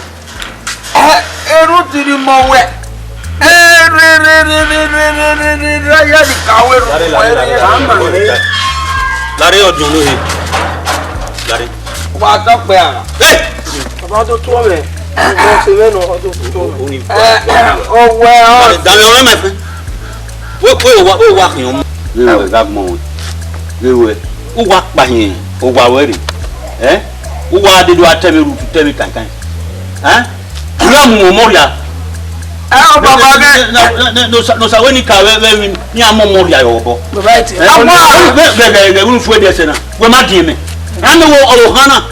Ẹrú ti di mọ wẹ̀. Ẹ̀rẹ́rẹ́rẹ́rẹ́rẹ́rẹ́rẹ́ yẹ́ di kàwé rú. Lárí ọdún lóye. Lárí. Wà á tọ́pẹ́ àrà. Bàbá tó tó rẹ̀. Ọ̀gbọ́n ṣe mẹ́nu ọdún tó rẹ̀. Ọwẹ́ ọ̀. Dàmí ọ̀rẹ́ mẹ́ fẹ́. Wo wa kan mo lewe ga mo lewe wo wa pa yin wo wa were wo wa de do atemi rutu temi kankan ya mu moria baba ge no sa we ni ka we ni amo moria yo bo baba ti be unu fu de se na we ma di me anu wo ohana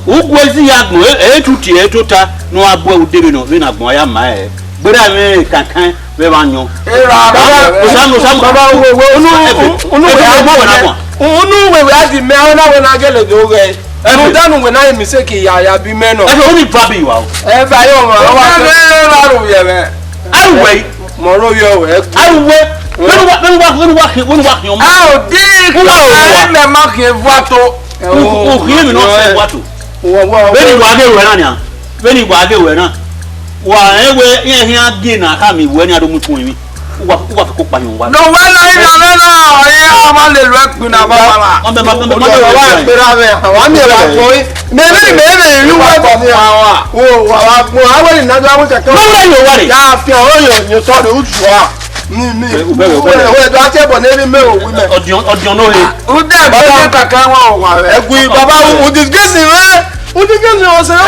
wo gwezi ya gbon tuti tuta no abo u de no we na gbon ya ma gbera me kankan we ba yan unu we adi me ona we na gele do ge enu danu we na mi se ki ya bi me no e oni pabi wa o e ba yo ma wa na ru ye me awe mo ro yo we awe wonu wa ki o ma o di ko e me ma ki vuato o ki mi no se vuato beni wa ge we na ni a beni wa ge we na wa ewe ye hin agi na ka mi we ni adomutun mi wa ko pa yan wa no we na ya ma le lu epin na baba o me ma wa pera me wa mi wa ko me ru wa bo wa wa gbo awe ni na do awon keke no we yo wa re ya fi o yo so de utu wa mi we do ate bo na me o wi me odion no he o de gbe kaka won wa egui baba o disgrace o disgrace o se wa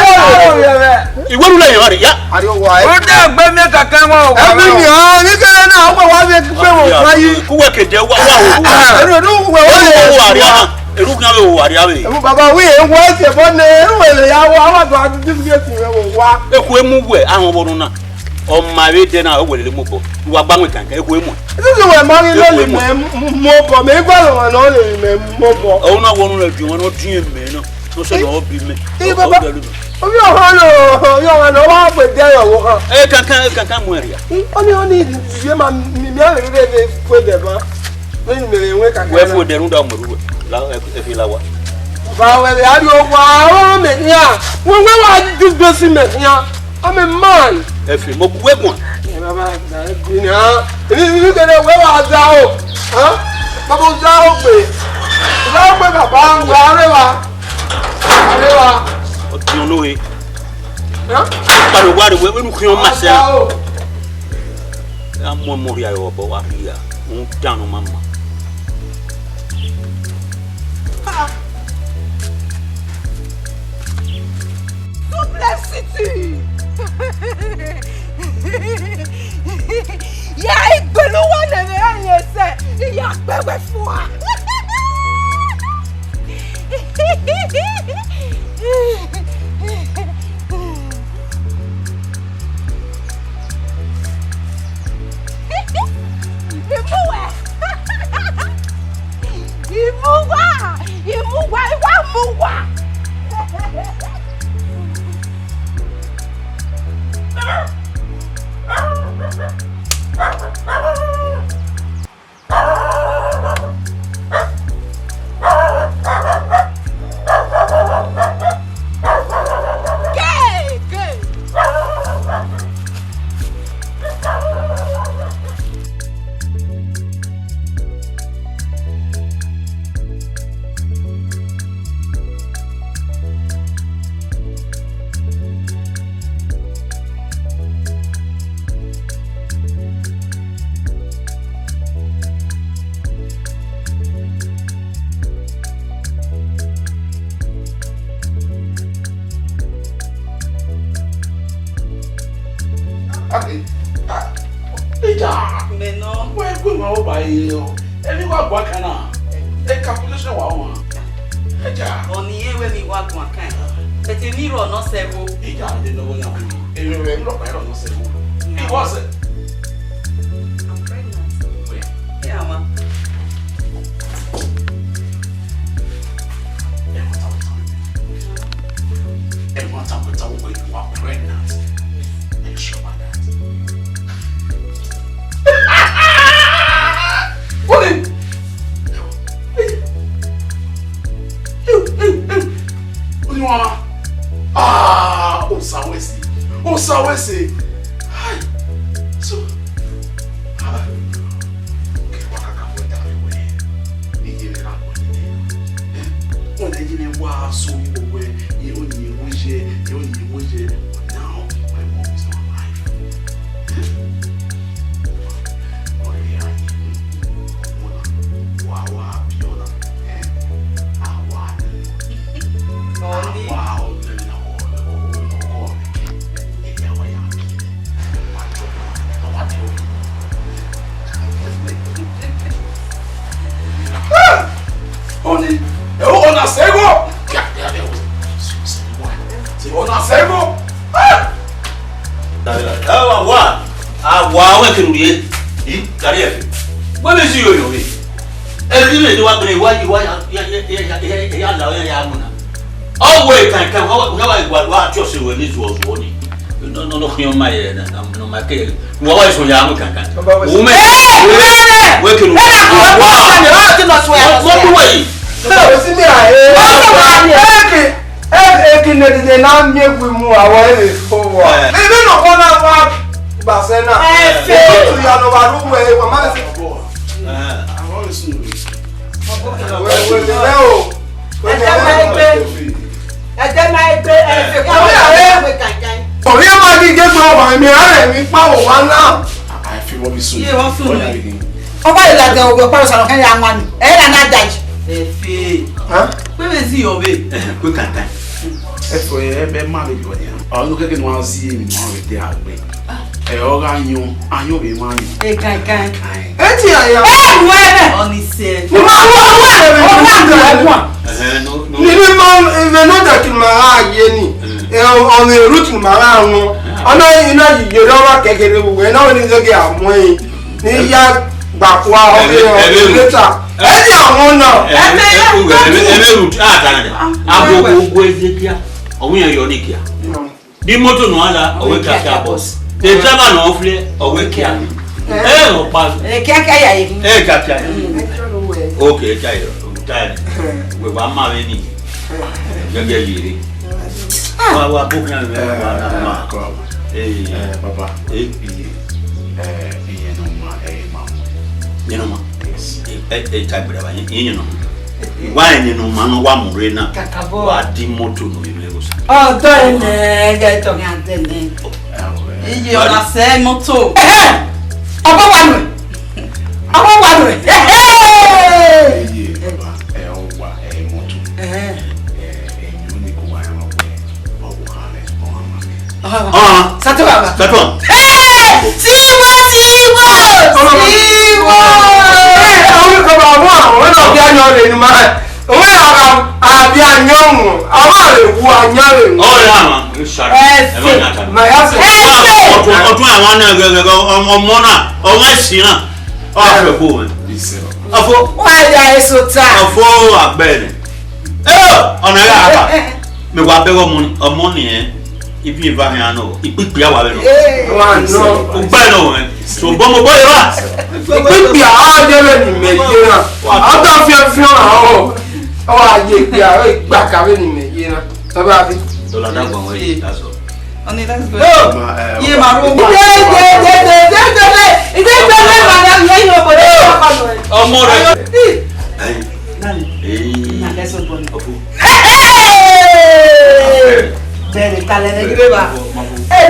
iwe lu le yo re ya ari o wa o de gbe me kaka won wa egui mi o ni kele na o wa be pe won fayi ku we kede wa o eru du we o ari ana eru kan we o ari awe e baba wi e wo se bo ne eru le ya wa wa do disgrace we wo wa e ku emu we awon bo na o ma we de na o wele mo bo wa gba nwe kankan e ku emu this we ma ri le me mo bo me gba lo na le me mo bo o na wonu le ju won no din me no no se lo bi me e baba o yo han lo wa pe de yo wo kan e kankan mo ria oni ye ma mi a le de pe de ba ni me le we kankan we fu de run da mo ru la e fi la wa ba we ya ri o wa o me ya won we wa disgrace me ya I'm a man e fi mo bu we gun bàbá ni ní kẹ́lẹ́ wẹ́ wà já o bàbá já o pé bàbá ń gba arẹwà. ọtí olóye pariwo ariwo ẹnu kí wọn máa ṣe ẹ mọ ọmọ rí ayọ̀ ọbọ wa rí ya ń dànù máa ma. Complexity. Yà ìgbèlú wà lẹ́rẹ̀ ẹ̀yìn ẹsẹ̀ ìyá pẹ̀wẹ̀ fún wa. Ìmúwà ìwà múwà. Maintenant, ouais, comment on va y aller? Elle va boire cana. Elle calcule sur moi. On y est, oui, mais on va boire cana. C'était ni l'on non cerveau. Il y a des nouveaux gens. Et le même l'on pas non cerveau. Il was it? I'm pregnant. Oui. Yeah, man. Everyone talk with someone when you are pregnant. Are you sure about that? What is? What do you want? Ah, Osawesi. Osawesi. Hi. So. Okay, what can I put that away? You give it up with it. On the you wa so you away. You only wish it. You only wish it. But now my mom is not alive. Awa kenurie dari efe bo be si yoyo be e ri me wa gbe wa ya la ya muna always kan wa cho se we ni zo ni no khiyo ma ye na no ma ke wa so ya mu kan wo me we kenu wa we si mi a ne na mi egwu mu awo e fo wa mi no ko na wa Basena. Tu ya no baru we mama se bo. I'm always new. I feel what we soon. Oba ila de ogo pa so kan ya nwan. E na na daji. Where is he obe? Quick can time. For e be ma be go there. Oh, look at no see me ma we dey agbe. Ọ̀gá ayún bí máa yùn. Kankan. Eti aya. Oni se. Mo ma wo ni mo even know that ma aye ni. On the route ma ra won. Ona ina yeye ro kekere we na oni zoge amon yin. Ni ya gba kwa o later. Eti awon na. Eme route tana. Agogo ezekia. Ohun yan yo ni kia. Bí moto no ala owe ka boss. The driver no flare owe kia. O pa. Kia ya yi. Kia. Okay, kia. Utani. We wa ma we ni. Gege yire. Wa book na ma. Papa. type of why no man one morena what the motor no oh don't get to me you are saying moto if you ever know, it could be our so bomb boy, it be all Bene, tale ne greba.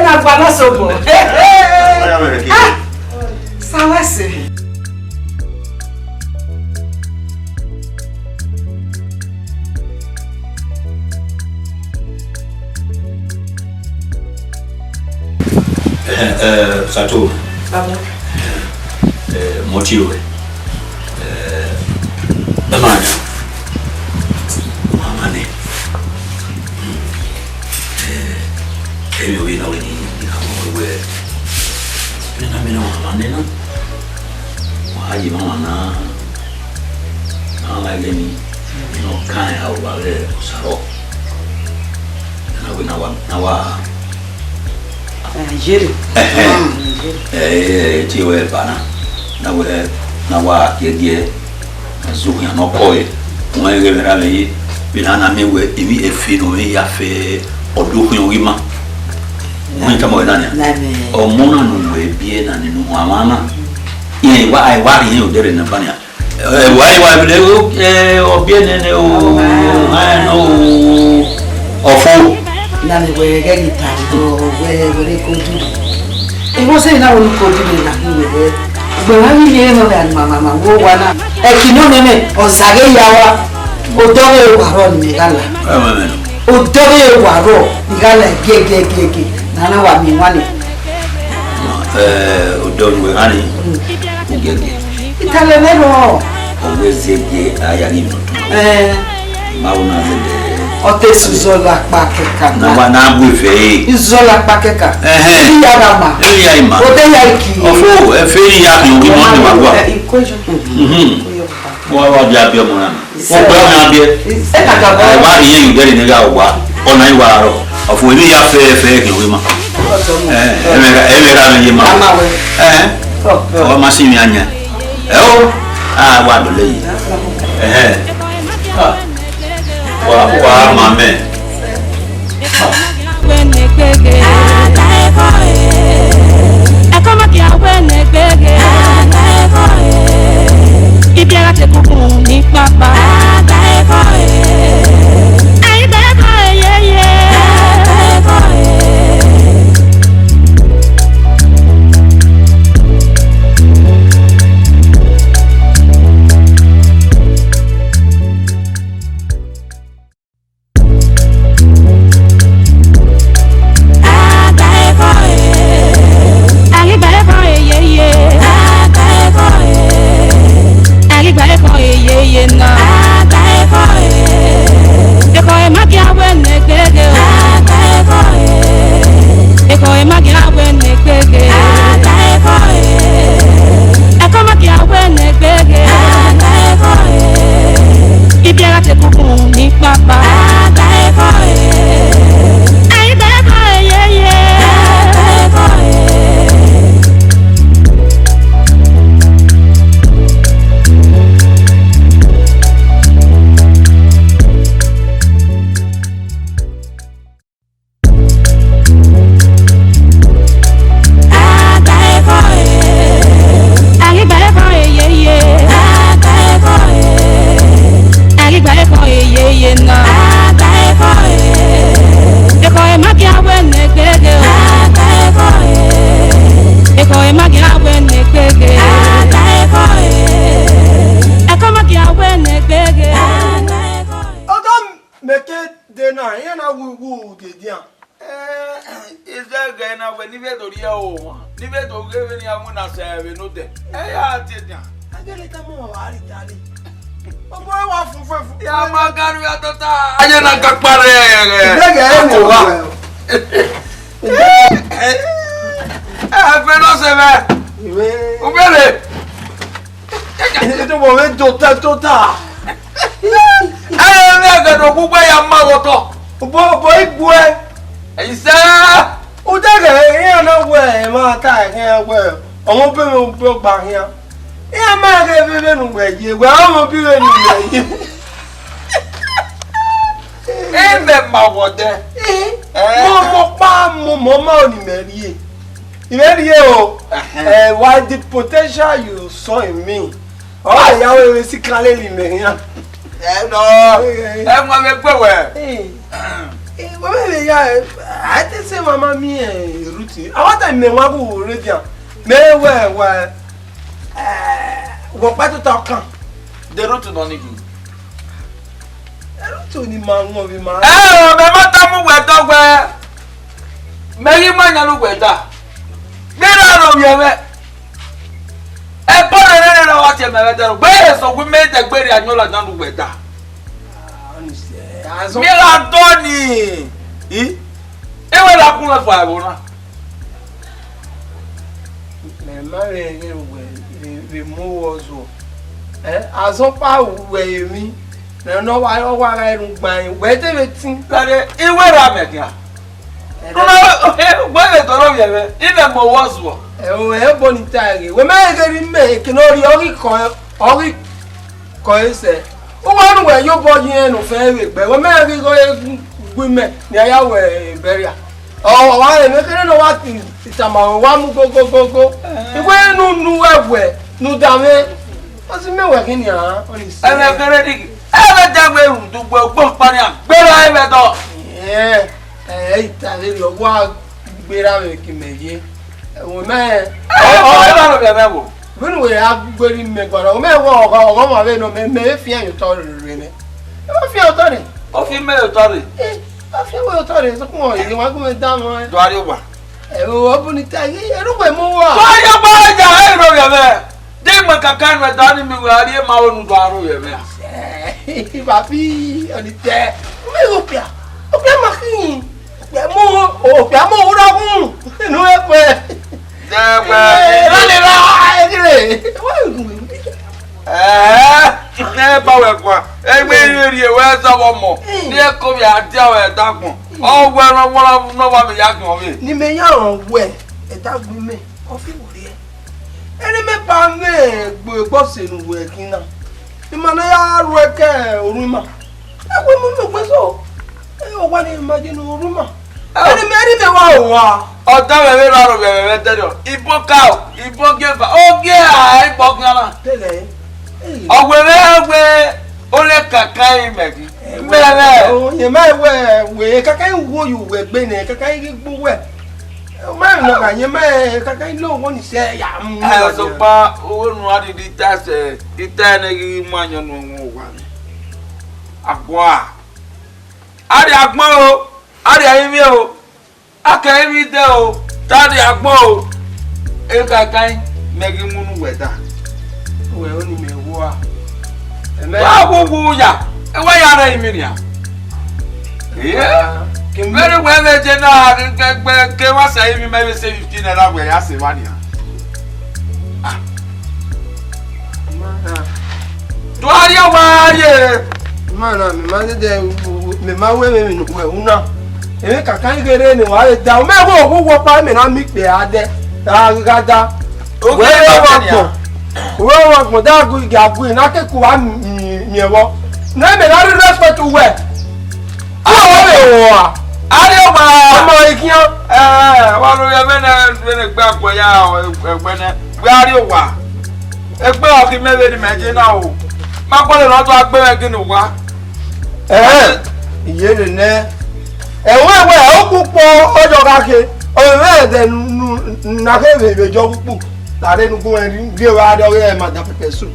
Na bana sobo. Sawase. Sato. Motiwe. Damana. Mamane. We know we were in a minute of why you want to like any kind of sorrow. And we know Jerry. Tiwe Bana. Now, ye, Zuya no koi. When you rally, Binana me were a fino, a fe, or looking women. Mwita mwenani o mona nuwe bie na ninu mama ye wa ai wa ye o dere na bania wa bile o bie ne o no ofo na me we ge gitaro we ko du e mo se na wonu ko du na we gbe wa ni ye no ya mama wo wa na e kinu me o sage yawa o dowe wa ro ni gala o dowe wa ro ni gala gege nana wa mi wani udon we hani ugege itale mero owezege ayani notu mauna zede ote suzola pakeka na wana bufe izola pakeka ya rama ya ima ote ya iki ofo efe ya ki ngi mo ni magwa wa dia bia mo na o gba na bia wa ri ye udere ni ga wa ona iwa ro ofo ni ya fe ki we ma emera me ma o ma si mi anya o wa do le yi wa ma me Ibiara te kukun ni papa igba EKHOE ye na aka EKHOE magi awe ne gbege aka EKHOE magi awe ne gbege aka EKHOE magi awe ne gbege aka Oga meke de na ye na wu de dia. Isa gana we ni vedo ria o. Ni vedo geve ni amu na sebe no de. Ya ti dia. Agele ta mo wa ri tali. Obo wa fun. Ya maganu ya tota. Aye na kapare. Bege e mo wa. Pero se ve. O bele. Ito mo ve tota. Aye na ga do gugba ya ma woto. Bo igwe. Isa. O dege e na we ma ta e we. Omo pe mo gba yan. E ma ge bebe nu we je. We omo bi we nu we je. E me ma wode. Mo ma ni merie. Imerie o. Why the potential you saw in me. Oh, ya we si kale li me yan. No. E mo me gbe we. Well, yeah, I didn't say Mamma Mia routine. I want to know what we already are. May well, what better talk? The route to Nonigu. I don't tell you, man, movie man. Eh, me mata mu we dog we. Me yi man yalu we da. Me na no ye me. E po na wa tie me we da. Gbe so we me de gberi anyola na lu we da. Mi la Tony. Ewe la kun la fa bona. Me marry we move also. Azopa we mi. Na no wa ra irun gban. We te we tin. Lade ewe ra me kia. No, we le toro ye me. Ile mo wozo. E bonita re. We me geri me ke no ri ori ko ese. O wa nu we yo bo yin no fe we gbe. We me ri go gbe me ni aya we beria. O wa le me kere no wa ti tama wa mu go. Iwe nu ewe nu da me. O si me we kini an. O ni se. E me kere di. E me jagbe ru du gbo pani an. Gbe ra e me to. Itali lo wa gbera me ki meje. O me o ba lo be me wo. When we have very me gbara o me wo o ma we no me fi an to re ne. E ma fi o to re. O fi me o to re. A fi o to re so kun o yi wa ku me da mo. Do ari wa. O bu ni ta yi eru we mo wa. So ya ba ja e ro ye me. De mo kakan me da ni mi we ari ma wonu do aro ye me. Papi, oni te. Me o pia. O pia ma kin. O pia mo ura kun. Nu e pe. Ba we kwa. Egbe ri e we so bo mo. Ni e ko bi ati awe dakun. O we ran won no wa mi ya gan we. Ni me yan we. E ta gbe me. O fi wo re. Eni me pa me gbo se nu we kin na. Ni ma na ya ru e ke orun ma. E we mo gbe so. E o wa ni imagine orun ma. Eni me wa. Ọ̀tá we ra ro be te do. Ibo ka o, ibo ge ba. O ge a ibo kan na. Tele. Ogwe we o le kakan megi. Mbele. O ye ma we kakan wo yu we gbe ne kakan gi gbo we. O ma no ka ye ma kakan lo wo ni se ya mu. So pa o nu adi di ta se. Di ta ne gi mu anyo nu wa. Agwa. Ari agbon o. Ari ayimi o. Aka emi de o. Tadi agbon o. E kakan megi munu weda. We oni me wo a. Wa gugu ya. E wa ya ra imi ni a. Very well me je na ke wa say imi me say 15 naira we ya se wa ni a. Do ari wa ye. Mana me ma de me ma we me nu we una. Emi kakan gere ni wa da o me wo pa me na mi pe ade. Ta ga da. O ge wa gbon. We wa gbon da gu ga gu na ke ku wa mi ewo. Na me na respect we. Awo me wo. Ari o ma ọmọ ikian. Wa lo ye me gba po ya egbe ne. Gbe ari o wa. Egbe o ki me we ni meje na o. Ma ko le lo to agbe we kini wa. ìyé rẹ̀ nẹ́ ẹ̀wọ̀n ẹ̀wẹ̀ ó púpọ̀ ọjọ́ káke ọ̀rẹ́ mẹ́ẹ̀ẹ́dẹ̀ nàkẹ́rẹ́ ìrẹ́jọ́ púpọ̀ tàbí nukú ẹni gbé wa dọ́rẹ́ ẹ̀ máa dàpẹ̀pẹ̀ sùn.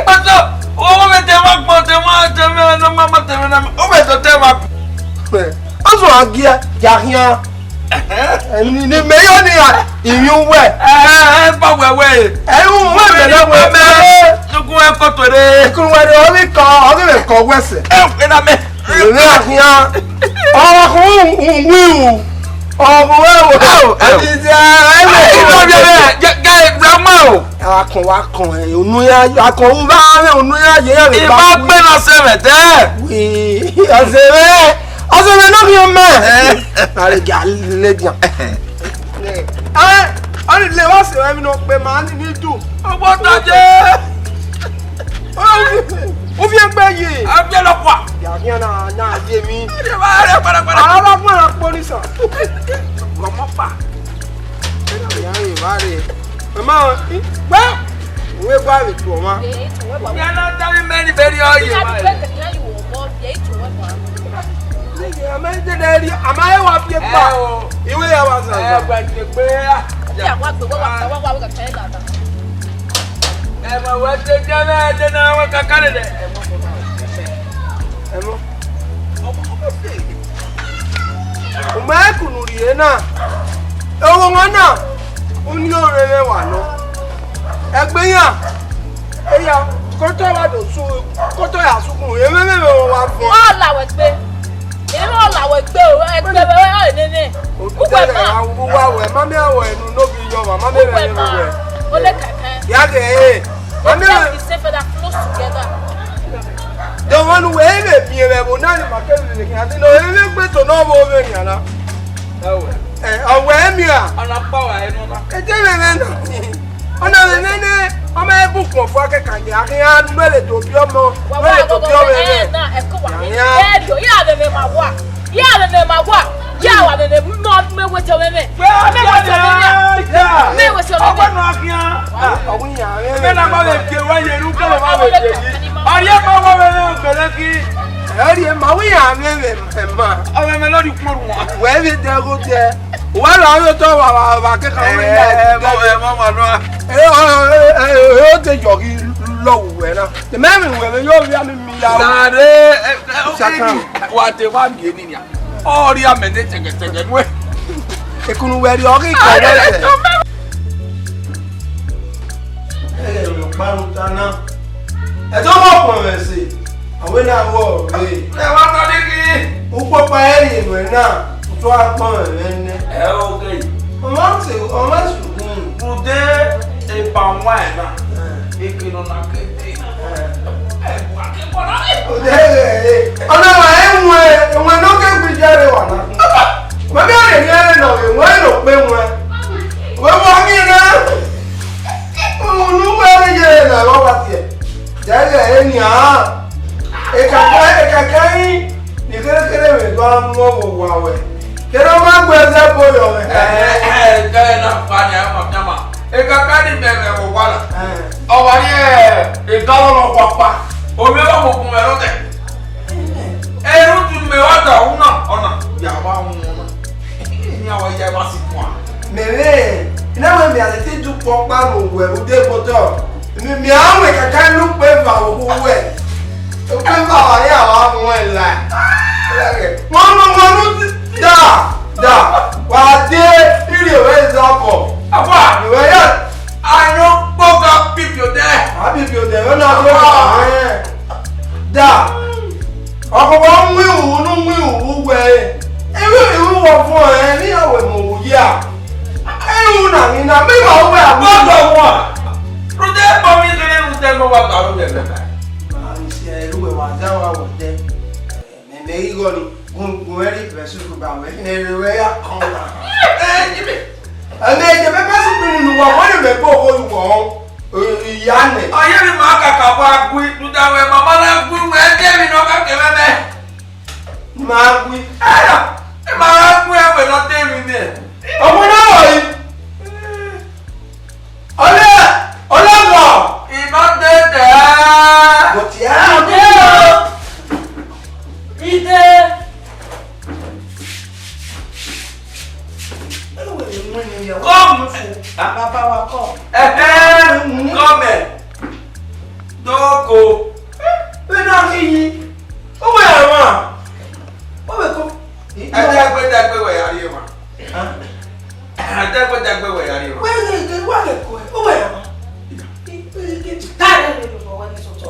Pásítọ̀ owó mi tẹ wá gbọ́ tẹ wá tẹ mí ẹ̀ náà má tẹ mí náà ó bẹ̀ tó tẹ wá. Ó sùn àgíyà yàhíà ní mẹ́yọ́ ni ìyún wẹ̀. Bá wẹ̀wẹ̀. Ẹ̀hún wẹ̀ bẹ̀rẹ̀ wẹ̀ tukun ẹ̀ kọ́tọ̀ rẹ̀. ikú wẹ̀ ni orí rẹ̀ kọ́ wẹ̀sẹ̀. Ìrìn àhíà ọkùnrin wíwù ọkùnrin ẹ̀wọ̀ ẹ̀dí akàn wa kàn ẹ̀ ònúyà akàn òun bá rẹ̀ ònúyà yẹ́ rẹ̀ bá wí. Ìbá gbé lọ sẹ́rẹ̀ tẹ́. Ọ̀sẹ̀ rẹ̀ náà kí o mẹ́. Àrègà lẹ́dìàn. Ọ̀rẹ́ ilé wá sí ẹ̀mí náà pé màá ní dùn. Ọgbọ́n tajẹ́. Ó fi ẹgbẹ́ yìí. Abẹ́ lọ pa. Yàrá náà yé mi. Àwọn arákùnrin àpọ́nìsà. ọmọ pa. Ìyá rẹ̀ wá rẹ̀. Màmá pẹ́ òwe bá rẹ̀ tó ọmọ. Yàrá dábì mẹ́rin bẹ́ẹ̀ rí ọ̀yẹ̀ báyìí. Àmọ́ ẹ wá fi pa ìwé yà wá sàn. Ẹ gbàgbé pé ẹ mọ̀ wọ́n ṣe jẹ́ náà dé náà wọ́n kankan rẹ̀ dẹ̀. Ẹ mọ̀ ọmọ ẹ kùnú rìé náà owó wọn náà ó ní òrèrè wà lọ ẹgbẹ́ yàn ẹ̀yà kótó wà tó sún kótó yà sunkún èmi mẹ́rin wà fún ọ. Wọ́n làwẹ̀ gbé èmi wọ́n làwẹ̀ gbé o ẹgbẹ́ bẹ́ẹ̀ ẹ̀ nínú. Òtútẹ́lẹ̀ àwùwá wẹ̀ mami àwọ̀ ẹ̀nu nóbi yọ wà mami rẹ̀ nínú rẹ̀. Ó lé kẹ̀kẹ́. Yàgẹ̀ ẹ̀ mami rẹ̀. They say for that close together. Dọ̀wọ́n wẹ̀ ẹ̀ lè fi ẹ̀rẹ̀ bò náà ní màkẹ́rì lè kí àti lọ ẹ̀ lè gbé tó náà bó o bẹ̀ yàn náà. Ọ̀wẹ̀ ẹ̀ mi à. Ọ̀nà pàwọ̀ ẹ̀ nù náà. Ẹ̀jẹ̀ rẹ̀ rẹ̀ nà. Ọ̀nà rẹ̀ nẹ́nẹ́ ọmọ ẹ̀ bù kàn fún akẹ́kọ̀ọ́ àkínyà mẹ́lẹ̀ tó bí ọmọ mẹ́lẹ̀ tó bí ọmọ rẹ̀. Yeah, I don't know. Me with your women. Me with your women. Bẹ́ẹ̀ni àwọn èké wáyé irú kọ́lọ̀ máa wẹ̀ jẹ̀ yìí. Ọyẹ́ máa wọ́n wẹ̀rẹ̀ ọ̀gbẹ̀rẹ̀ kí. Ẹ̀rí ẹ̀ máa wíyà mẹ́rin ẹ̀mà. Ọmọ ẹ̀mẹ́ lọ́dún kúrò wọn. Wẹ́ẹ́ fi dẹ́kun tẹ. Wọ́n lọ yóò tọ́ wà kẹ́kọ̀ọ́ wọ́n yà ẹ̀ ó tẹ jọ kí lọ́wọ́ wẹ̀ náà. Mẹ́rin wẹ̀rẹ̀ yóò rí àmì mi yà wọ́n. Sàré wà á tẹ wá mi yé nìyà. Ọ̀rí àmẹ́dẹ́ tẹ̀gẹ̀tẹ̀gẹ̀ nú ẹ̀. Ìkùnú wẹ̀rí ọ̀rí ìkọ̀ wẹ̀sẹ̀. Ẹ̀rọ parun tana. Ẹ̀tọ́ wọ̀ pọ̀ rẹ̀ sí. Àwọn náà wọ̀ rẹ̀. Ẹ wá tọ́ ní kí. Ó pọ́pọ́ ẹ̀rì ìwẹ̀ náà tó àpọ̀n rẹ̀ ní. Ẹ ó gé yìí. Ọmọ ṣùgbọ́n. Kùdé ìbà wọn ẹ̀ náà. Ìkìlọ̀ náà kéde. Ẹ̀bùn akẹ́kọ̀ọ́ náà. Ọ̀nà wà ẹ̀ ń wẹ̀ ìwọ̀n náà kéwì jẹ́rẹ̀ wà náà. Mọ̀bí ọ̀rẹ́ ní ẹ̀rẹ̀ náà ìwọ̀n ẹ̀ lò pé wọn. Wọ́n wọ́n mí náà. Olúwẹ̀ yẹ̀ náà wọ́n wá tiẹ̀. Jẹ́rẹ̀ ẹ̀ ní àá. Ìkàkẹ́ yín ní kérékéré mi tó ń mú ọ̀wọ̀ àwẹ̀. Kéré máa ń gbé ẹsẹ̀ bóyọ̀ rẹ̀. Kẹ́lẹ́ náà fa ni ẹ̀ máa dáma. Ìkàkẹ́ ní bẹ̀rẹ̀ kò wá là. Ọ̀wá ní ìdánwò pàpà. Omi ọ̀wọ̀ mọ̀ kún ẹ̀rọ tẹ̀. Ẹ̀rú tún mi wá dà ọ̀hún náà ọ̀nà. Yàrá wọn náà. Ní àwọn ìyá ẹ̀ bá sì fún wa. Mèrè iná wọn mi àti tí tu pọ̀ pàrọ̀ òwò ẹ̀ òde bọ́tọ̀. Mi àwọn ìkàkẹ́ ló pé fà òwò ẹ̀. Ó pé fà wà ní àwọn àwọn ẹ̀ là. Wọ́n ló ti dà wà á dé ìrì ìwé ìsọ̀kọ̀. Àbá ìwé yẹn. Àyàn gbọ́dọ̀ bíbí òde. Àbíbí òde ẹ̀ lọ́nà tó wà ẹ̀. Dà ọkọ̀ wọn ń wí òwú ní wí òwú wẹ̀. Irú wọ̀ fún ẹ ní àwẹ̀ mọ̀ òwúyẹ à. Irú nàmínà mímọ̀ wẹ̀ àgbọ̀dọ̀ wọn. Rúdé bọ̀ mí kéré rúdé bọ̀ wá gbà ló bẹ̀rẹ̀ bẹ̀rẹ̀. Màá ní sí ẹrú ẹ̀ wà dáwà wọ̀ dẹ́. Mẹ̀mẹ́ yíyọ ni gungun ẹ̀rí pẹ̀sù gbà wẹ̀ ẹ̀rẹ̀ wẹ̀ yà kàn wà. Ẹ̀mẹ́ ẹ̀jẹ̀ pẹ́pẹ́ sí pinnu nù wọ̀ wọ́n lè mẹ́ bó olùwọ̀ ìyá nẹ̀. Ọyẹ́ mi máa kàkà bọ̀ àgùn ìdúdáwẹ̀ màmá náà gùn wẹ̀ ẹ́ mi náà kàkẹ́ mẹ́mẹ́. Máa wí. Ẹ̀rọ ẹ máa gùn ẹ̀wẹ̀ náà dé mi ní ẹ̀. Ọmọ náà wọ̀ yìí. Ọlọ́gbọ̀. Iná dé dẹ́. Bọ̀tí ẹ̀.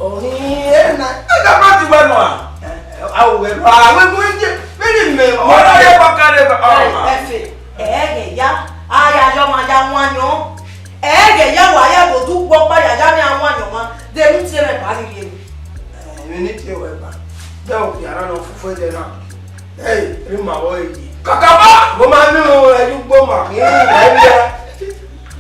Oh, yeah, I got my one. I will we're going to very me. Oh, I ya ma ya wanyo. Ya wa ya go du gbo pa ya ja ni awanyo ma. De mi ti re pa ni ye. Mi ni ti we ba. De o ya ra no fufu de na. Hey, ri ma wo yi. Kakaba! Mo ma ni o e ju gbo ma ki ya.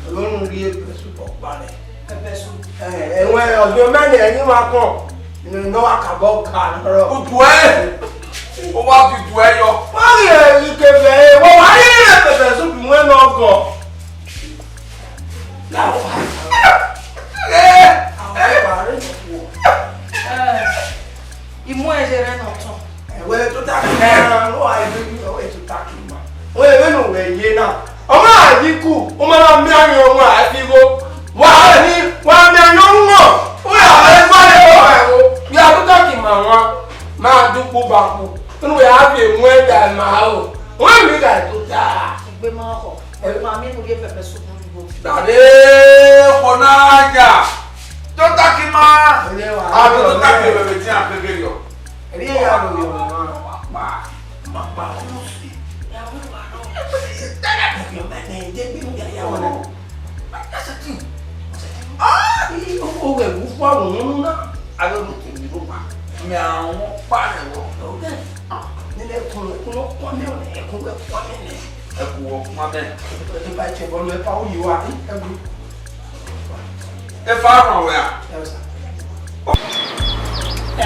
Olorun ri e pe su po pa re. Pepe su. Ewe ojo mani eyin ma kan. Ni no akabo ka ro. O tu e. O wa fi tu e yo. Ma ye ike be wo wa ye pepe su bi mo no go. La wa. Imu ejere na ton. Ewe to ta na lo ai bi ewe to ta ki ma. We no we ye na. O ma adiku, o ma na mi ayan o ma afigo. Wa ni wa mi ayan mo. O ya le fa le o e o. Ya to ta ki ma wa. Ma dupo ba ku. Nu we ha bi mu e da ma o. O mi ga to ta. Gbe ma ho. E ma mi mu ye pepe su bu bu. Dade konaja. Tota kima. Abi tota ki bebe ti an pege yo. Ri ya lo yo Ma pa o si. Ya wu wa no. yo ma ne je bi mu ya wa na. Ah, o we bu fo awon na. Alo lu ti bi ru pa. Me awon pa ne wo. Ni le kun lo ko mi o ne kun we ko mi ne. E ku wo ma be. Ni ba che bo lo e pa o yi wa. E bu. E fa ran we a.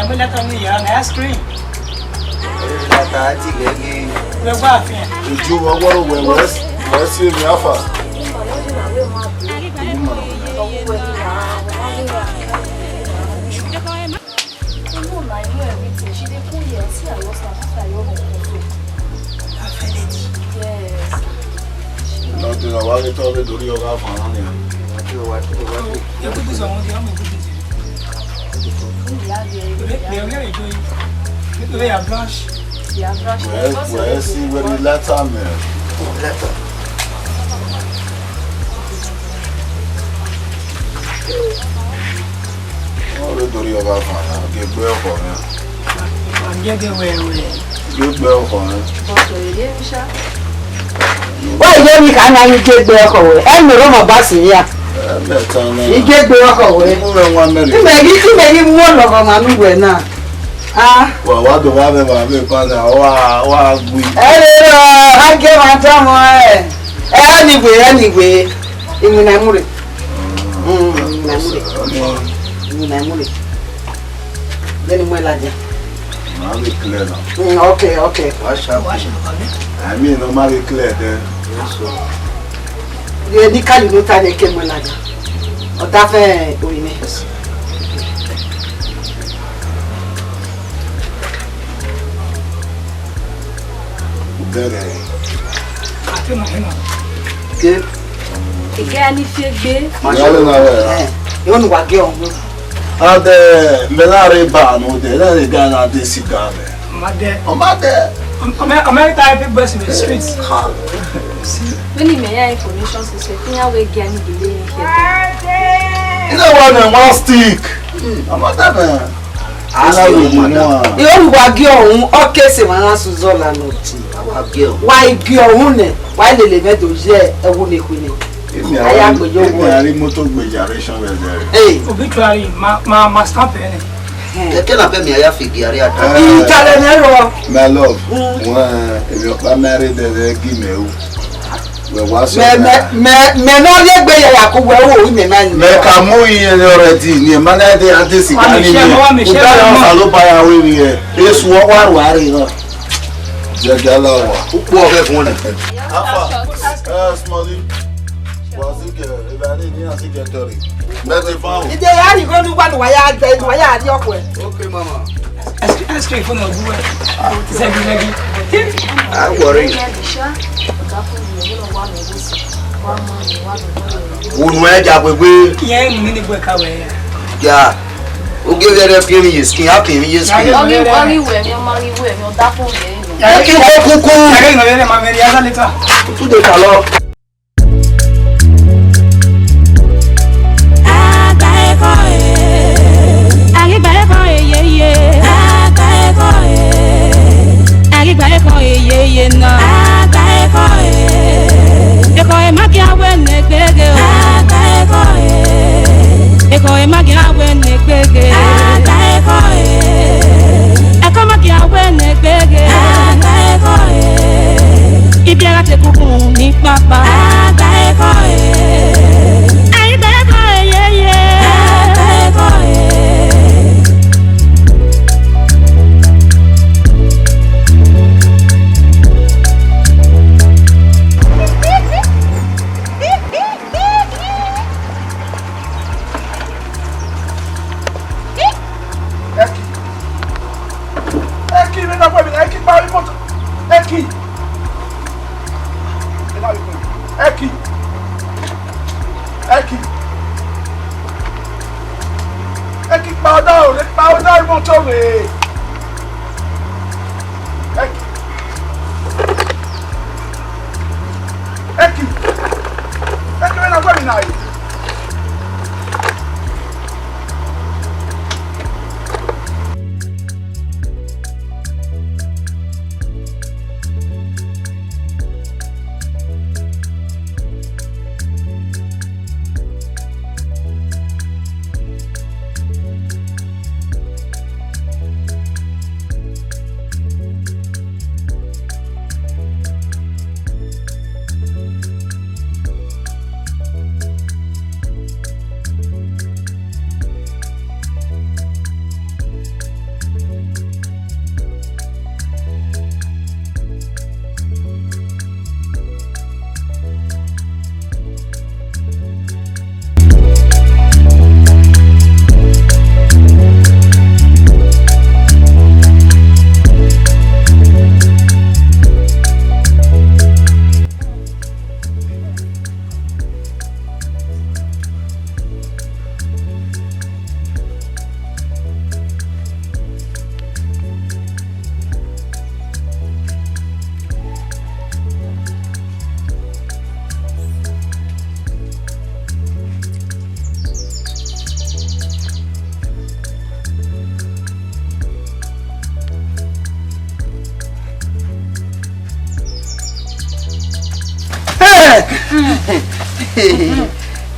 Mo la kan mi ya na screen. Lata ti gege. We gba afin. Ojú ọwọ́rọ̀ wẹ̀wẹ̀ sí èmi àfà. Lọ́dún náà wá rí tọ́lé lórí ọ̀gá àfààní ni. Wẹ́ẹ́ sí wẹ́rí lẹ́tà mẹ́rin. Wọ́n rí lórí ọ̀gá àfààní kí gbé ọkọ̀ rẹ̀. Yóò gbé ọkọ̀ rẹ̀. Wọ́n ìyé mi kà á náà ní gbé ọkọ̀ wẹ̀ ẹ̀ ń lọ́rọ̀ mọ̀ bá sí yá. Ìgbé ọkọ̀ wẹ̀. Ìmẹ̀rí mú ọ̀lọ́kọ̀ màmú wẹ̀ náà. Wà wá tó wá bẹ́ẹ̀ bàbá mi padà wá gbé. Ẹ lè rọ ágé máa tọ́ mọ́ ẹ̀. Ẹnìgbé ìmìnàmúrè. Ìmìnàmúrè. Lẹ́nu mọ́ ẹ lajà. Màá rí clear náà. Ok. I mean, no matter clear then. Ye ní kálí ló ta ní ké mọ́ ẹ lajà. Ọ̀tá fẹ́ oyin ní. Bẹ̀rẹ̀. Ké. Ìgẹ́ ní fi gbé. Yálẹ̀ náà rẹ̀. Yóò ní wà gé ọ̀hún. Adé mbẹ́láre bá àánú dẹ̀ lẹ́yìn Ghana adé sìgá rẹ̀. Ọmọdé. America every bus in the streets. When you may information system, you have a game delay here. You know one stick. Ọmọdé bẹ̀. Yóò wà gé ọ̀hún ọ̀kẹ́sì máa ń sùn zọ́ọ̀lá náà tì. Wà igi ọ̀hún nẹ̀ wà lè mẹ́tò jẹ́ ẹ̀wù nìkúni. Èmi àrí mọ́tò gbèjàrẹ́sán rẹ̀ dẹ̀rẹ̀. Obituary ma stamp ẹ̀. Kẹ̀kẹ́ náà fẹ́ mi àyà fìgì àrí àdá. Ìtàlẹ̀ mẹ́rọ. My love, èmi ọ̀pá mẹ́rin dẹ̀rẹ̀ gí mẹ́wù. Mẹ́nà lẹ́gbẹ̀ẹ́ yàrá kó wẹ̀ wò ní mẹ́nà ni. Mẹ́ka mú iye rẹ̀ di ní ẹ̀mánẹ́dẹ́ àti sìgá ní mi. Ìdáyà ọ̀sà ló bá yà wí mi yẹ. Èsù ọwọ́ àrùwárí náà. Jẹ́jẹ́ aláwọ̀. Púpọ̀ ọ̀fẹ́ fún ẹ̀. Afa, Smalley, wà sí kẹ̀ ìbàdí ní àsìkẹ̀ tọ̀rì. Mẹ́tì fáwọn. Ìdè yàrá ìgbó ní wà ní wáyà àgbẹ̀ ní wáyà àdí ọkọ̀ ẹ̀. Ok, mama. Ice cream fún ọ̀gbú ẹ̀. Ṣẹ́gi. I worry. Wùnú ẹja gbogbo. Yẹ́n mú nínú ìgbẹ́ káwé yẹn. Yeah. Oge rẹ̀ fi mi yé skin, á fi mi yé skin. Ọ̀ríwẹ̀ mi ọ̀dá fún mi. Ẹ kí wọ́n kúkú. Yàrá ìnáwó yẹn máa mẹ́rin yàrá lẹ́tà. Tún lè kà lọ. Àgbà ẹ̀kọ́ ẹ̀. Eki. Eki. Eki. Eki powder motor me. Eki. Eki. Eki when I'm going now.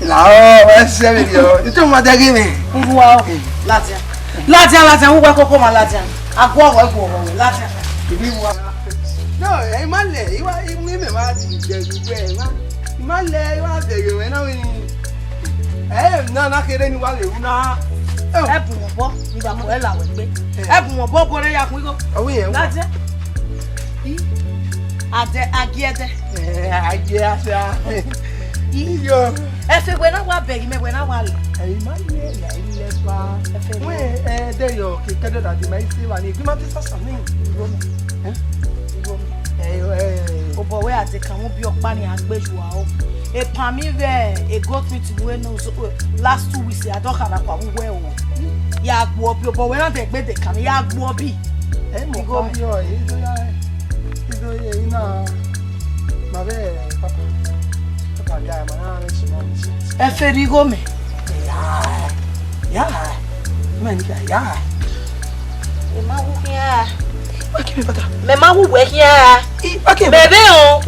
Làwọn ẹsẹ̀ mi yọ ètò ìmọ̀tẹ́gì mi. Olúwa o látíà wúwo kókó máa látíà àgọ́ ọ̀rọ̀ ẹ̀kọ́ ọ̀rọ̀ látíà. Ìbí wa. Náà ẹ má lẹ̀ ìwà ìmú mi máa di ìjẹ̀dùgbẹ́ ẹ̀ má lẹ̀ ìwà àbẹ̀rẹ̀ rẹ̀ náà ni. Náà kéré ni wà lè wú náà. Ẹ bù wọ́n bọ́ nígbà mọ̀ ẹ làwẹ̀ gbé. Ẹ bù wọ́n bọ́ bọ́rẹ́ ya kún ikọ́. Ọwọ́ yẹn wà. Látíà. Agíẹ́dẹ́. Agíẹ́ aṣọ. Efe wena wa begi me wena wa le. Imale ya ile pa. We de yo ke kedo da di mai se wa ni gbima ti sasa ni. O bo we ate kan won bi opa ni agbeju wa o. E pan mi ve e got me to we no last 2 weeks I don kada kwa we o. Ya gbo bi o bo we na te gbe de kan ya gbo bi. Mo go bi o ido ye ina ma be papa. Ẹ fẹ́ rí gómẹ̀. Yá. Mẹ́ni ká yá. Ẹ má wú kí á. Wá kí mi bàtà. Mẹ má wú wẹ́ kí á. Bẹ̀bẹ̀ hàn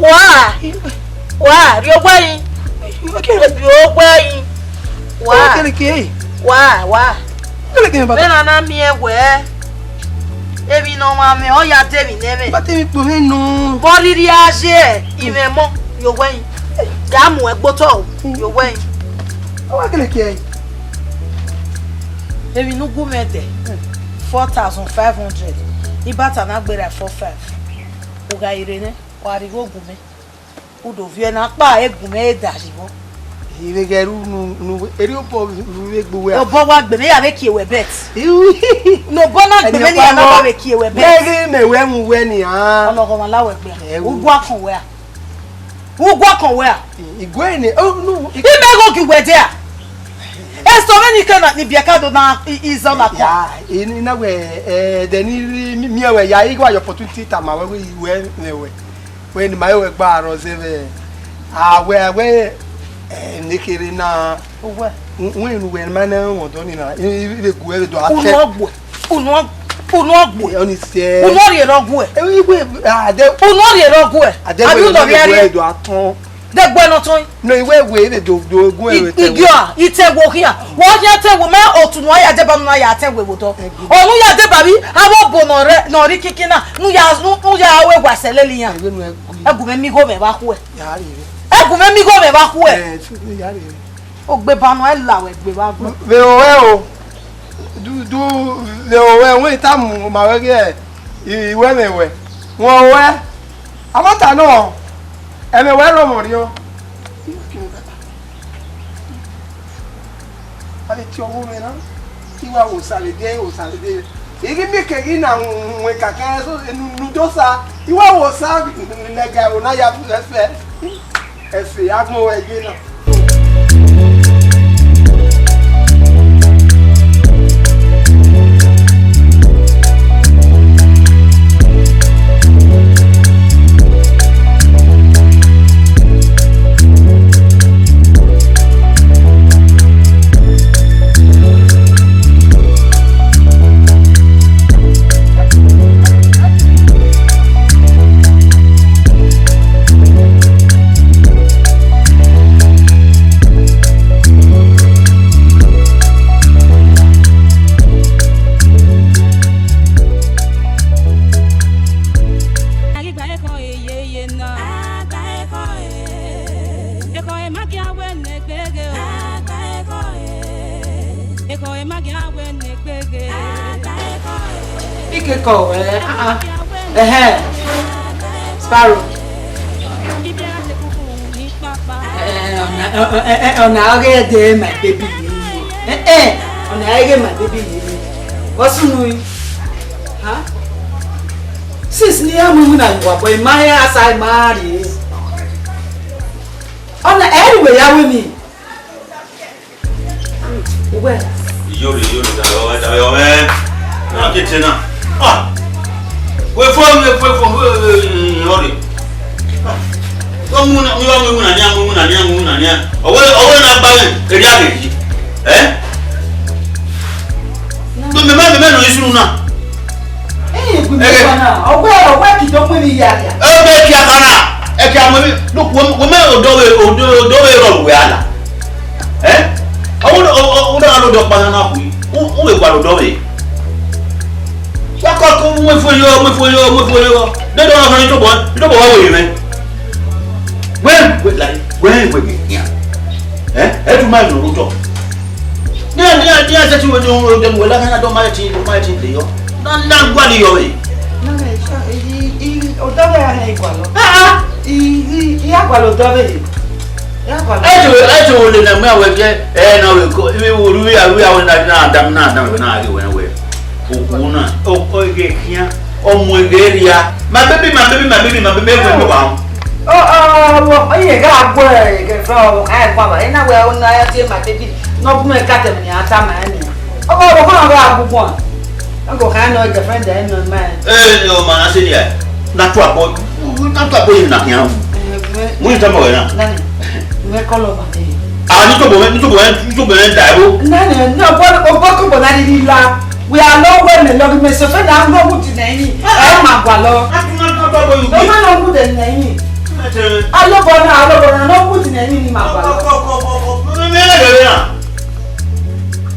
wá rí ọgbà yín. Rí ọgbà yín. Wá. Wá. Bẹ́ẹ̀ nana mi ẹ wẹ̀. Ebi náà máa mi ọ́ ya tẹ̀mí nẹ́mẹ̀. Bá tẹ̀mí pò mí nù. Bọ́ọ̀lì á ṣe ẹ̀ ìmẹ̀ mọ́ yóò wẹ̀yìn. Damu egboto yo wen. Awa kele ke. Ebi nu gumete 4,500. Ibata na gbere 45. Oga irene wa ri go gume. Udo vie na pa egume edaribo. Ire geru nu eri opo nu egbowe. O bo wa gbe me ya make ewe bet. No bona gbe me ya na wa make ewe bet. Eri mewe mu we ni han. Ologo ma lawe gbe. Ugwa kan we a. Ugwa kan we a. Igwe ni no imego ki we there. Esto many kana ni biakado na izo na ko. Ya, ini na we de ni mi ewe ya igwa opportunity ta ma we iwe newe. We ni ma ewe gba aro se be. We nikiri na owe. Wen we ma na won do ni na ile gu e do ate. Unu ogbo. Oni se. Unu ri erogun e. Igwe ade. Unu ri erogun e. Abi do ri ere do aton. De gbo no ton. No iwe we do ogun ewe te. Igio itewo kia. Wo ya tewo me otunu aya de ba nu aya tewo wo to. Onu ya de ba bi awo bo no ri kikina. Nu ya we gwa seleli yan. Egu me mi go me ba ku e. Ya ri. Egu me mi go me ba ku e. Ya ri. O gbe banu e lawe gbe ba gbo. Ve o du le o we ta mu ma we ge iwe mewe. Won we. Amata no. Eme we ro mo ri o. Ale ti owo me na. Ti wa o sale de Igi mi kegi na we kaka so nudosa. Iwa wo sa nega ona ya fefe. Ese agmo egi na. EKHOE, Sparrow. On a regardé my baby. On a regardé my baby. What's new? Huh? Since near moon and what boy my ass I marry. On the anyway, I will me. Well, you're not getting up. Ah, we're from Yori. Come on, we are moving and young. Away not buying the reality. Eh? Don't remember the man who is Luna. Oh, well, where you don't really yard. Oh, make your Hannah. Look, women or do eh? I want to do banana. Who will go do? Come for you. They don't have any trouble. You don't go away, man. When we get here. Every man will talk. Yeah, that you will do them well. I don't mind it. Don't go away. Okuna okoge kia omwegeria my baby wow ye ga gbo ge fro ai kwa ba ina we ona ya tie my baby no bu me kate me ata ma ni o ko ba agbugbo ngo ka no girlfriend e no man no man ase dia na to abo na kia mu nta mo na nani me kolo ba de ni to bo da bo nani no bo na di la. We are not well in love me so fe na ngo muti na yin e ma gwa lo no ma no muti na yin alobo na no muti na yin ni ma gwa lo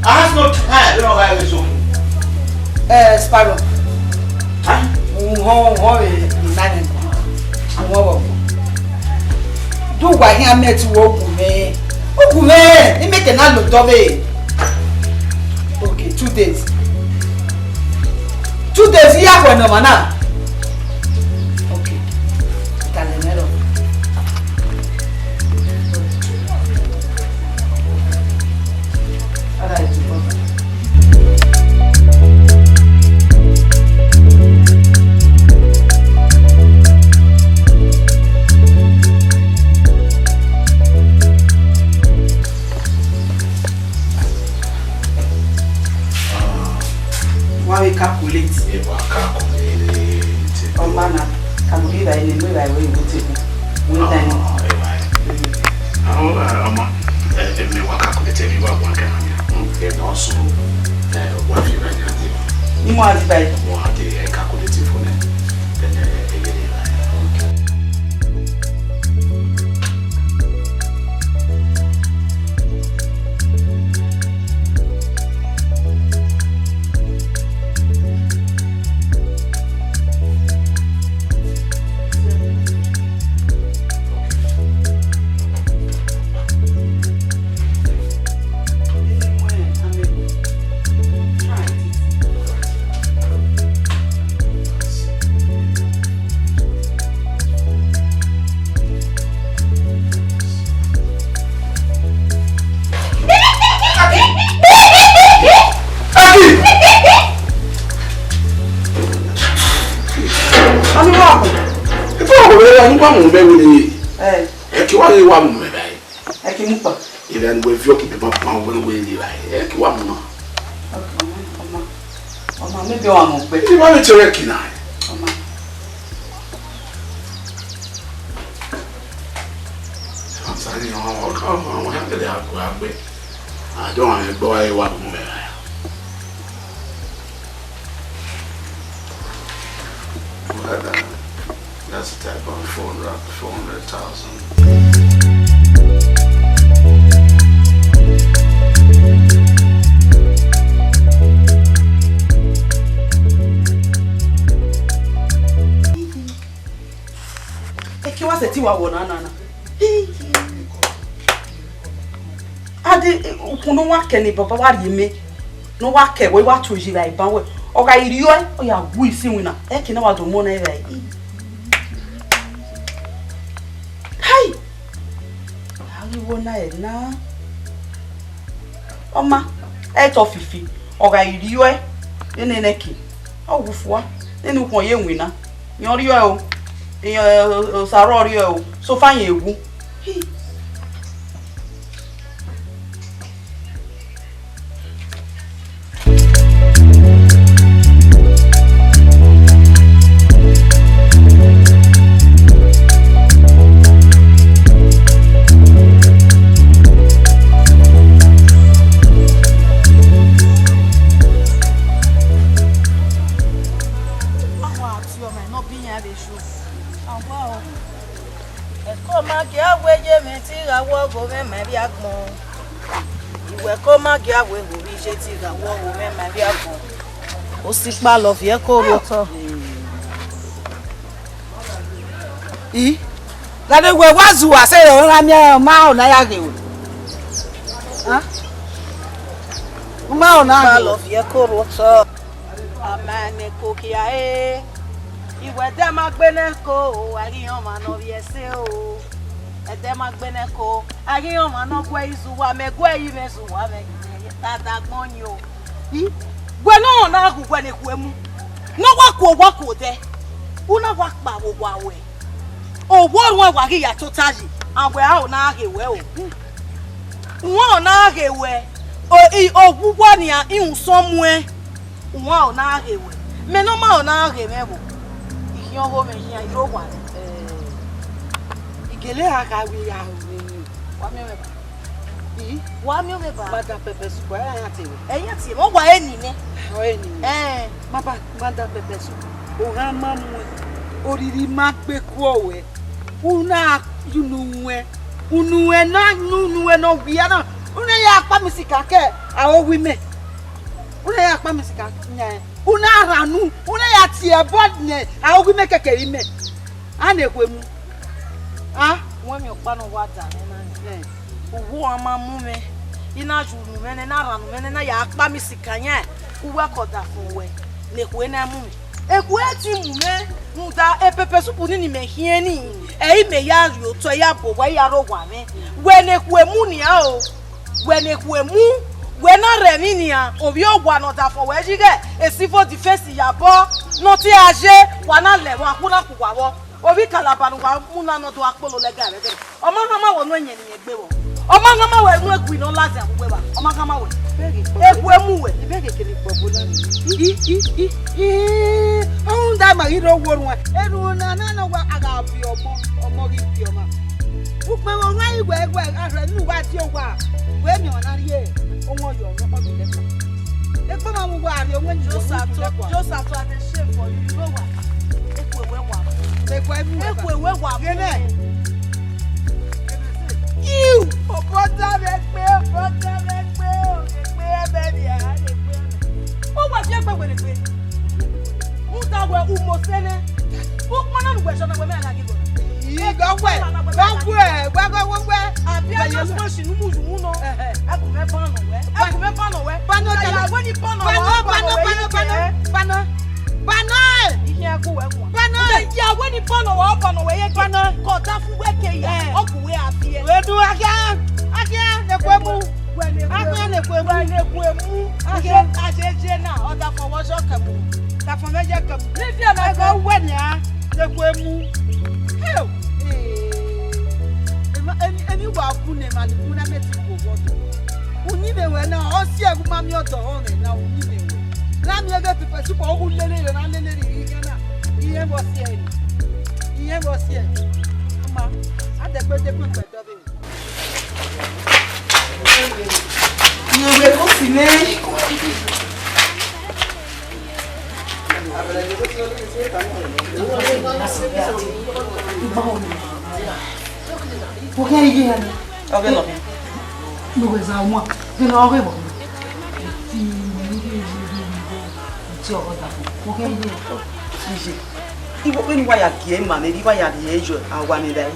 I have no time you know why we so Sparrow ho ni na ni wo do gwa hin ametu ogun me ni make na lo do be okay 2 days 2 days here for no mana. Okay. Calenero. Alright. Why we calculate? Oh man, can we buy any way we go to? We time. Me wa calculate me wa one can. And also what you right now. Ni mo ati buy. Mo ati calculate for them. Then wani kwa mu be wini ki wani wa mu me bai ki mu pa ila ni we vio ki be ma pa woni we ni bai ki wa mu no Oma me be wa mo pe ti ma me chere ki na Oma Sani o ka o ha de ha ko agbe a do an gbo ai wa mu me bai That's a type on 400,000. Eki wa se ti wa wona na. Ade ukunu wa ke ni baba wa ri me. No wa ke we wa toji ba iban we. Oga iri o ya gu isi wina. Eki na wa do mo na ira yi. Hai. Ari wona e na. Oma, e to fifi. Oga iri o e ne neki. O gufuwa. Ne nu kon ye wina. Yan ri o. Saro ri o. So fa yen egu. Osikpa love ye ko roto. Gade we wazu ase yo ra mi ma o na ya ge o. Ma o na ge. Love ye ko roto. Amane ko kia e. Iwe de ma gbene ko ariyan ma no ye se o. E de ma gbene ko ariyan ma no gwe isu wa me gwe yi me su wa me. Tata gbon yo. Gwe no na ku gwe ne ku emu. No wa ko de. Una wa pa wo wa we. O wo run wa gi ya to taji. Agbe a o na ge we o. Won na ge we. O gwugwa ni a ihun so mu e. Won o na ge we. Me no ma o na ge me bo. Ihian ho me hian iro wa. Igele aka wi ya wa me me ba. Wa mi o me ba. Mada pepe soup ya ti. Eyan ti mo wa eni ni. O eni. Baba mada pepe soup. O ha ma mu. Oriri ma pe ku owe. Una yunuwe. Unuwe na nunuwe no bia na. Una ya pa mi sika ke awo wi me. Una ya pa mi sika nya. Una ranu. Una ya ti e bod ne awo wi me kekeri me. Ana ekwemu. Wọ́n mi ò panu wa da ni. Owo ama mu me. Ina junu me ne na ranu me ne ya pa mi sika nya. Uwe koda fun we. Le ku na mu me. Eku eti mu me. Nda pepe soup ni me hien ni. E me ya ri o to ya bo wa ya ro wa me. We ne ku emu ni a o. We ne ku emu. We na re mi ni a. Obi o wa no da fo we jige. Esifo di face ya bo. No ti aje wa na le wa kuna ku wa wo. Obi kalabanu wa muna no to apolo lega re. Omo ma wo no enye ni egbe wo. Omo ma we nu egui no lazi agbe ba. Omo ma we. Eku emu we. Ibege kele popo la ni. On da ma iro worun wa. Eru na na wa aga bi omo ri bi oma. U pe wo ran iwe are nu wa ti o wa. We mi ona ri e. Omo yo no bi le kan. E pe ma mu wa are omo ni Joseph to ate shame for you know what? Eku ewe wa. Eku ewe wa. You opota me pe ebe ni a le pe. O wa je pe we le pe. Mu ta we umo sene. O pon na we so na we me ala gigo. Yi go we. Abi ajo so shinu mu ju no. Aku me pan no we. Pano ja we ni pano. Pano. Ihe ku we ku. Pano. Ya we ni pano wa pano we ye pano. Ko ta fu we ke ya. O ku we abi e. We du akia ne kwemu. Akia ne kwemu. Ajeje na o da fo wo so kamu. Ta fo meje kamu. Ni fi na go we ni a ne kwemu. Hey. ni wa kune mani kuna meti ko wodo. Unyibe we na osi egu mami oto on na unyibe we. Na mi ebe pepe super ogu lele na lele ri kana. Iye bo si e. Iye bo si e. Ma ade pe de pe do be. Iye we ko si me. Por que aí é? Ok, não. Não é só uma. Que não é bom. Por que aí é? Ibo pe ni wa ya gie ma me bi wa ya de ejo awa mi dai.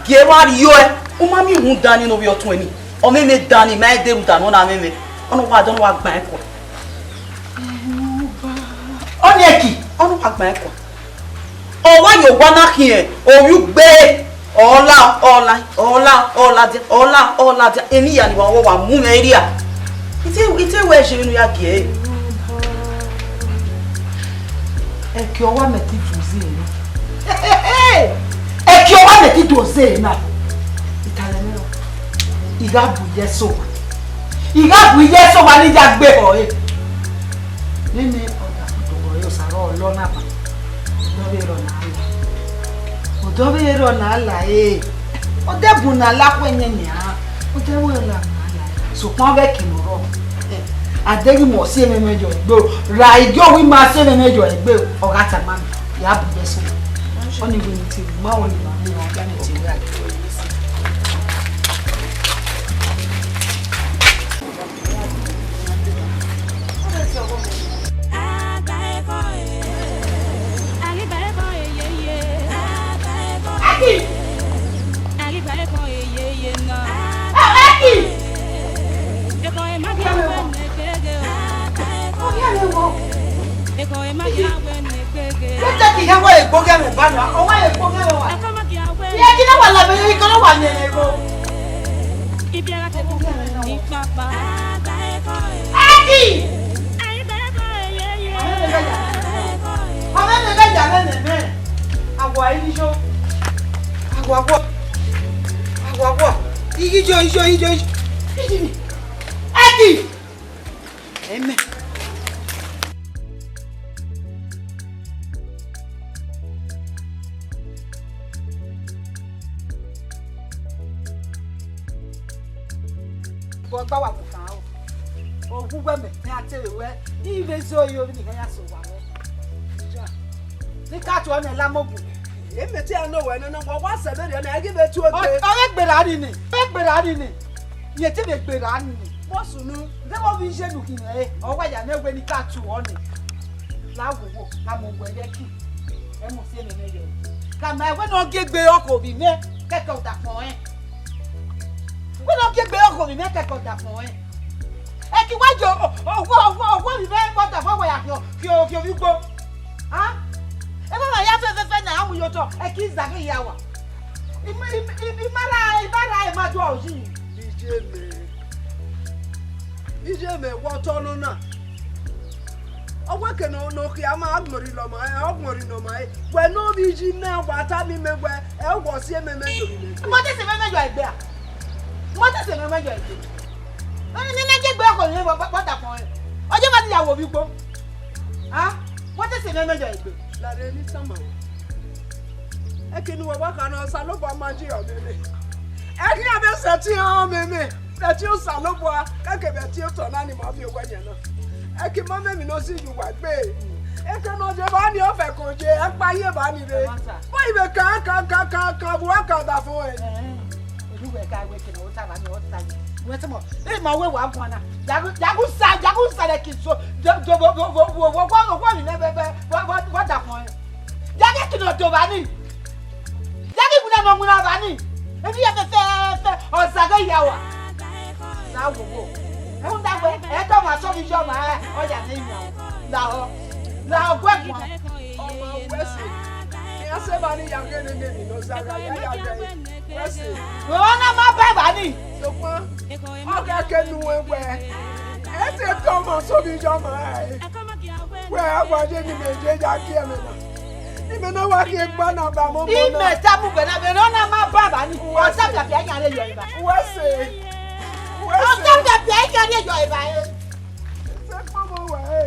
Gie wa ri yo e. O ma mi hun dani no bi otun eni. O me me dani ma e deru danu na me me. Ono wa don wa gba e ko. Oni eki, ono wa gba e ko. O wa yo wa na kin e. O yu gbe Ola dia emi ya ni wa mu me ria. Ite we je nu ya gie. Eki o wa meti fuzi ni. Eki o wa meti doze na. Italeme o. Iga bu yeso. Iga bu yeso wa ni ja gbe o e. Nene oda to yo saro lo na pa. Odobero na ala e. Odebu na la kwenye nya. Odebu la na ala. So pon be kinoro. Adegi mo si ememejo egbe. Ra ijo wi ma si ememejo egbe. Oga ta ma ya bu yeso. Oni we ni ti ma woni ma ni o ga ni ti ra. Amen. Gba wa ku kan o gugbe me ni atere we ibe so yo ni kan ya so wa wo ni ka to na la mogu e me ti ano we no wa se be na give be tu o te o we gbera ni ni ye ti be gbera ni bo sunu de mo bi je nu kin e o wa ya na we ni ka tu o ni la wo ka mo gbe ye ki e mo se me me ye ka ma we no gegbe oko bi me ke ko da fun e we no gegbe oko bi me ke ko da fun e e ki wa jo ogwo mi me ko da fun wa ya ki o bi gbo ha e ma ya fe na amu yo to e ki za ki ya wa ibara e ma do o ji ije me wo to no na ogwe ke no ki ama agbori lo ma agbori no ma we no bi ji na wa ta mi megwe e wo si ememe do mi mo te se memejo egbe a mo te se memejo egbe oni ni je gbe ko ni bota fun e ojo ma ti yawo bi gbo ha mo te se memejo egbe la re ni sama e ke ni wa ka na sa lo ba ma ji o meme e ki abe se ti o meme se ti o sa lo bo a ka ke be ti o to na ni ma fi ogwa yen na e ki mo meme no si ju wa gbe e ke no je ba ni o fe ko je e pa ye ba ni re mo ibe ka bu aka da fun e oluwe ka we ke no ta ba ni o ta ni we ti mo e ma we wa gwan na jagu sa le ki so do wo ni ne bebe wa da fun e jage ki no to ba ni jage ku na no mu na ba ni e bi e fe o sa ga ya wa na wo e un da we e to ma so bi jo ma o ja ni yan la ogwe mo ọmọ wesi ya se ba ni ya ke ni no sa ga ya wesi o na ma ba ba ni so pon o ga ke nu we e ti to ma so bi jo ma we agbaje ni meje ja ki e me na Ime no wa ki egba na ba mo mo. Ime tabu gbe na be no na ma baba ni. O ta ka pe anya le yo iba. Wa se. O ta ka pe anya le yo iba e. Se pa mo wa e.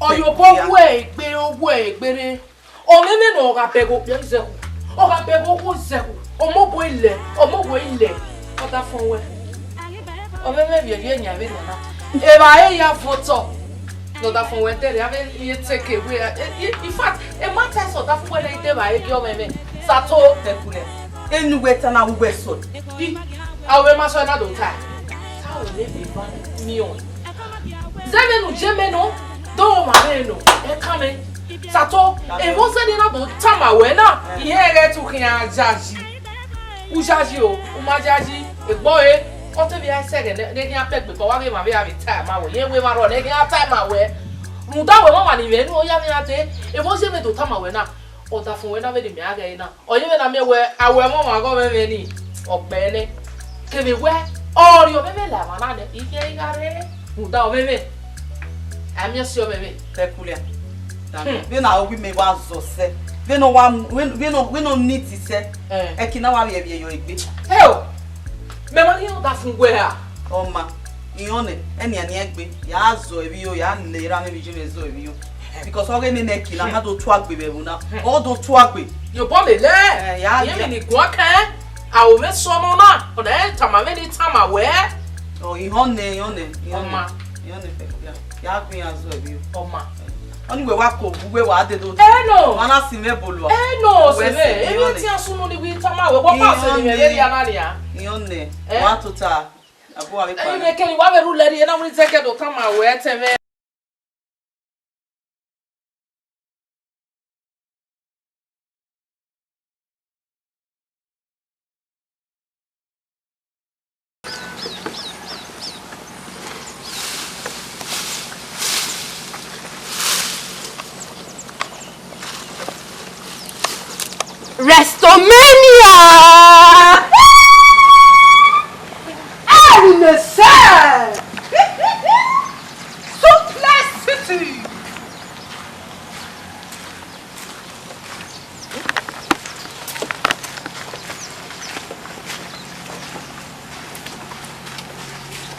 Oyobo we gbe owo egbere o meme no ga pego bi nzeku o ga pego ko zeku omobo ile oda fun we o meme bi ebi enya be na e ba e ya voto no da fun we tere ave ye take away in fact e matter so da fun we le ite ba e bi o meme sato tekule enu we tana we so awe ma so na do ta how le be ban mi on zemenu jemeno do mareno e kame sato e mo se ni na do tama we na ihe re tu kin ajaji ujaji o umajaji egbo e o te bi ase ge ne kin apegbe ko wa ge ma be have time awo ye we ma ro ne kin time awe mu da we ma wa ni we nu o ya mi ate e mo se me do tama we na o da fun we na be de mi aga e na o ye me na me we awe mo ma go me ni ogbe ni ke me we ori o me la ma na ne ike igare mu da o me I'm sure baby. Peculiar. We na we me wa zo se. We no need to say. E kina wa ye yo egbe. Hey o. Me ma ni o da fun gwe a. O ma. Iyone eni egbe. Ya zo ebi yo ya le ra me bi je zo ebi yo. Because o ni ne kina ha do tu agbe be bu na. O do tu agbe. Yo bo le le. Ya me ni gwa kan. A o me so no na. O da e tama me ni tama we. O iyone. O ma. Iyone peculiar. Ya gbin azo ebi yo. Oma. Oni we wa ko bugbe wa de do. No. Wana si me bolu. No, se ve. Ebi ti asunu ni wi tama we wo pa se ni me le ya na ria. Iyone. Wa tuta. Abu wa be pa. Ebi me keni wa be ru le ri na wi take do tama we teme. Restomania! Elle ne sert! Simplicity!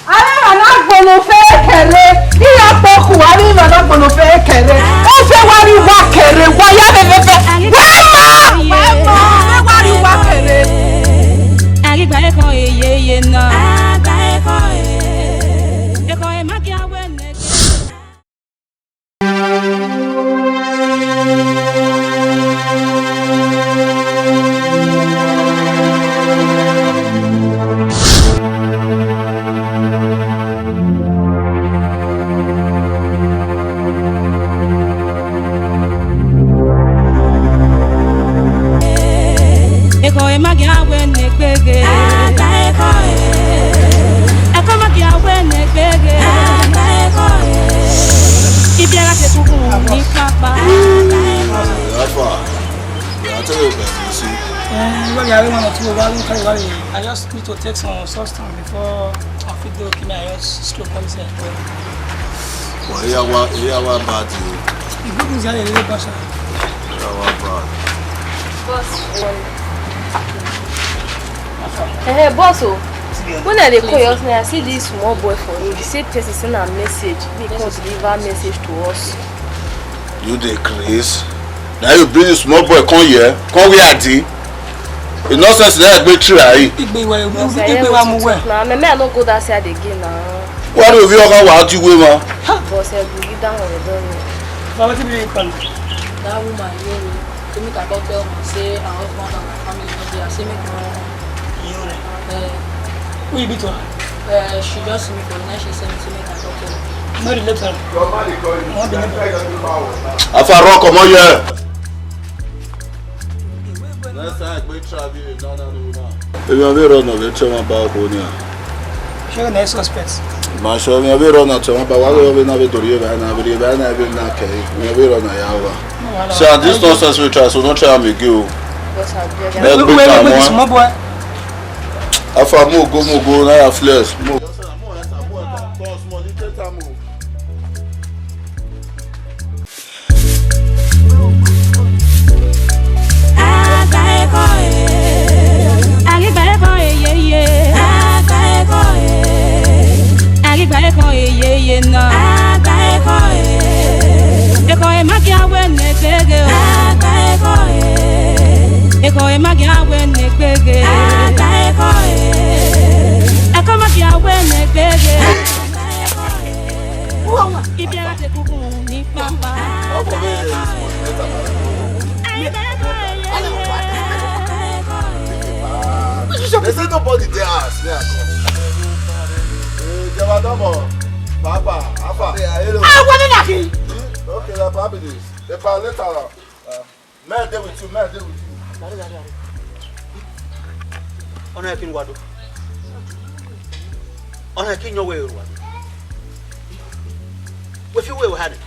Allez, on a fait kéré. Il y a beaucoup, allez, on a fait kéré. On fait wari wa kéré. Waya bébé. Agba EKHOE ye na. Agba EKHOE. EKHOE magia wene. I just need to take some substance before I fit go okay, I just slow come say. Well, here what bad you. The good news is a little boss. What bad? Boss. Boss, when I call you, I see this small boy for you. The same person send a message. He can deliver message to us. You the Chris. Now you bring a small boy come here. Come where I did. The nonsense that I try. Now, me I not go that side again now. What do you want? What you want? Boss, I will give down on the door. What do you call? That woman, to me, I don't tell me, say, our husband and my family, they are saying, who you be to her? She just see me for the night, she sent me to make a doctor. No, the letter. I found rock, come on here. Next time, we travel. No. If you have a run of it, tell me about Konya. Sure, nice suspects. Ma show me a bit on a tell me about what we have to do. And I believe I have been not carrying. We have a run a hour. So, this nonsense we try, so don't try me go. Small boy. I found more go, now I have flesh. EKHOE magia wene gbege EKHOE magia wene gbege EKHOE magia wene gbege Ibiara te kuku ni papa They say nobody there ask me. Papa, Alpha. Hello. What is that? Okay, that's Papa this. The power later. Man, there with you. Ona yakin wado. Ona yakin yo we wado. We fi we hane.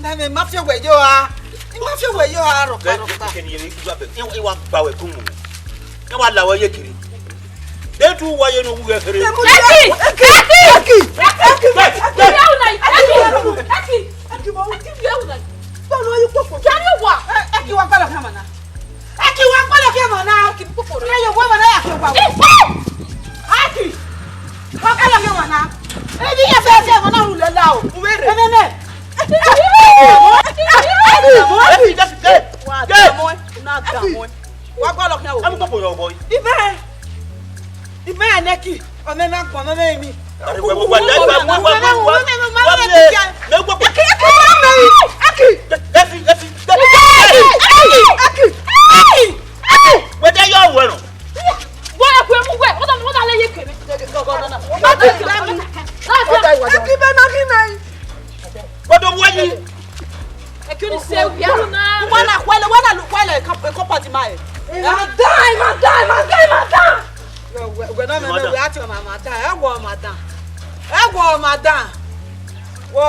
Na me mafia we yo a. Mafia we yo a ro ka ro ka. Ken yiri ku ba be. E wa gba we kumu. E wa la wa ye kiri. They do why you know who are here. The man neki, or me man come me.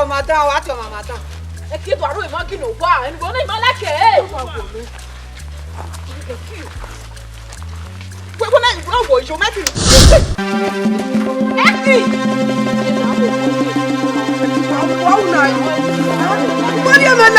Madam, what your madam? A kid who are making a while and going to like it. When I go, you make it. What do you mean?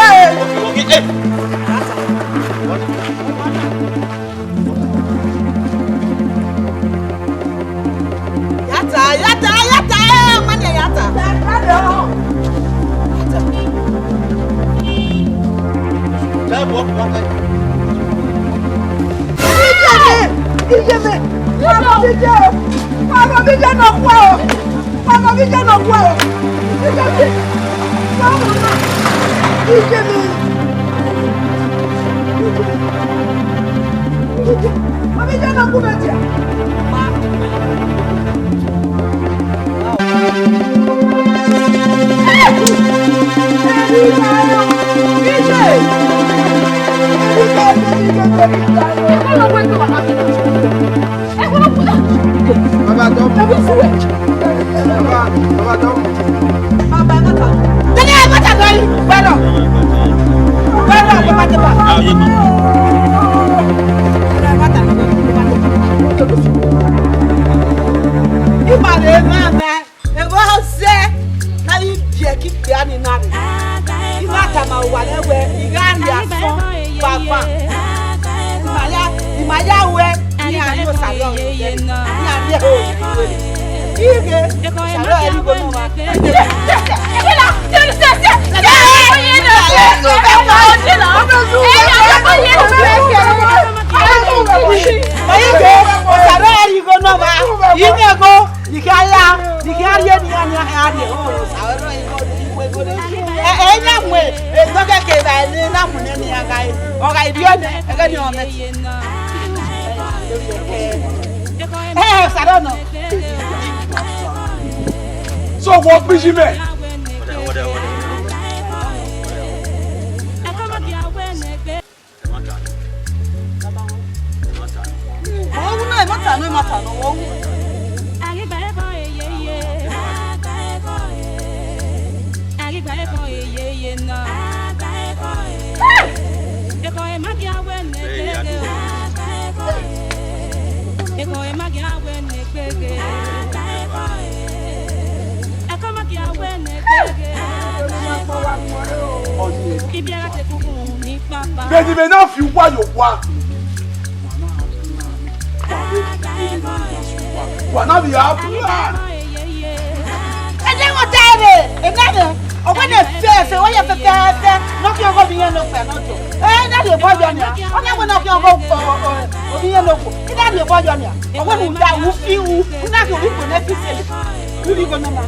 son baba. Imaya we ni ani o salon. Ni ani e o. Ige. Salon e go no ma. So what busy man? Bẹ́ẹ̀ni bẹ́ẹ̀ náà fi wá yóò wá. Wà náà bí yàrá plan. Ẹ jẹ́ wọ́n tẹ́lẹ̀ ẹ̀nàdẹ̀ ọ̀gbọ́n náà fẹ́ẹ̀fẹ́ wọ́n yẹ fẹ́fẹ́fẹ́ lọ́kì ọgọ́ mi yẹn ló pẹ̀ náà tó. Ẹ̀nàdẹ̀ bọ́jọ ni à ọ̀nà ẹ̀wọ̀n náà kí ọgọ́ òbí yẹn ló kù. Ẹ̀nàdẹ̀ bọ́jọ ni à ọ̀gbọ́n mi da wù fi wù ẹ̀nàdẹ̀ òbí kò ní fi sẹ́lẹ̀ lórí kò ní ma.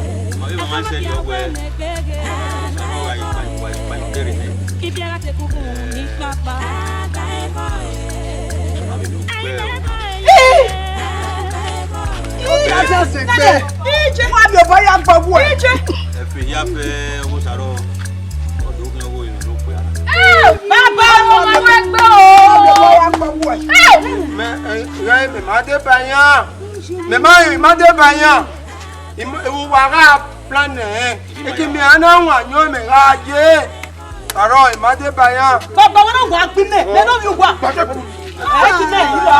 Bàbá ọmọ ẹgbẹ́ o. Bàbá wọn náà wà gbímẹ̀ lẹ́nu mi wà. Ẹ ti mẹ́ yìí lọ.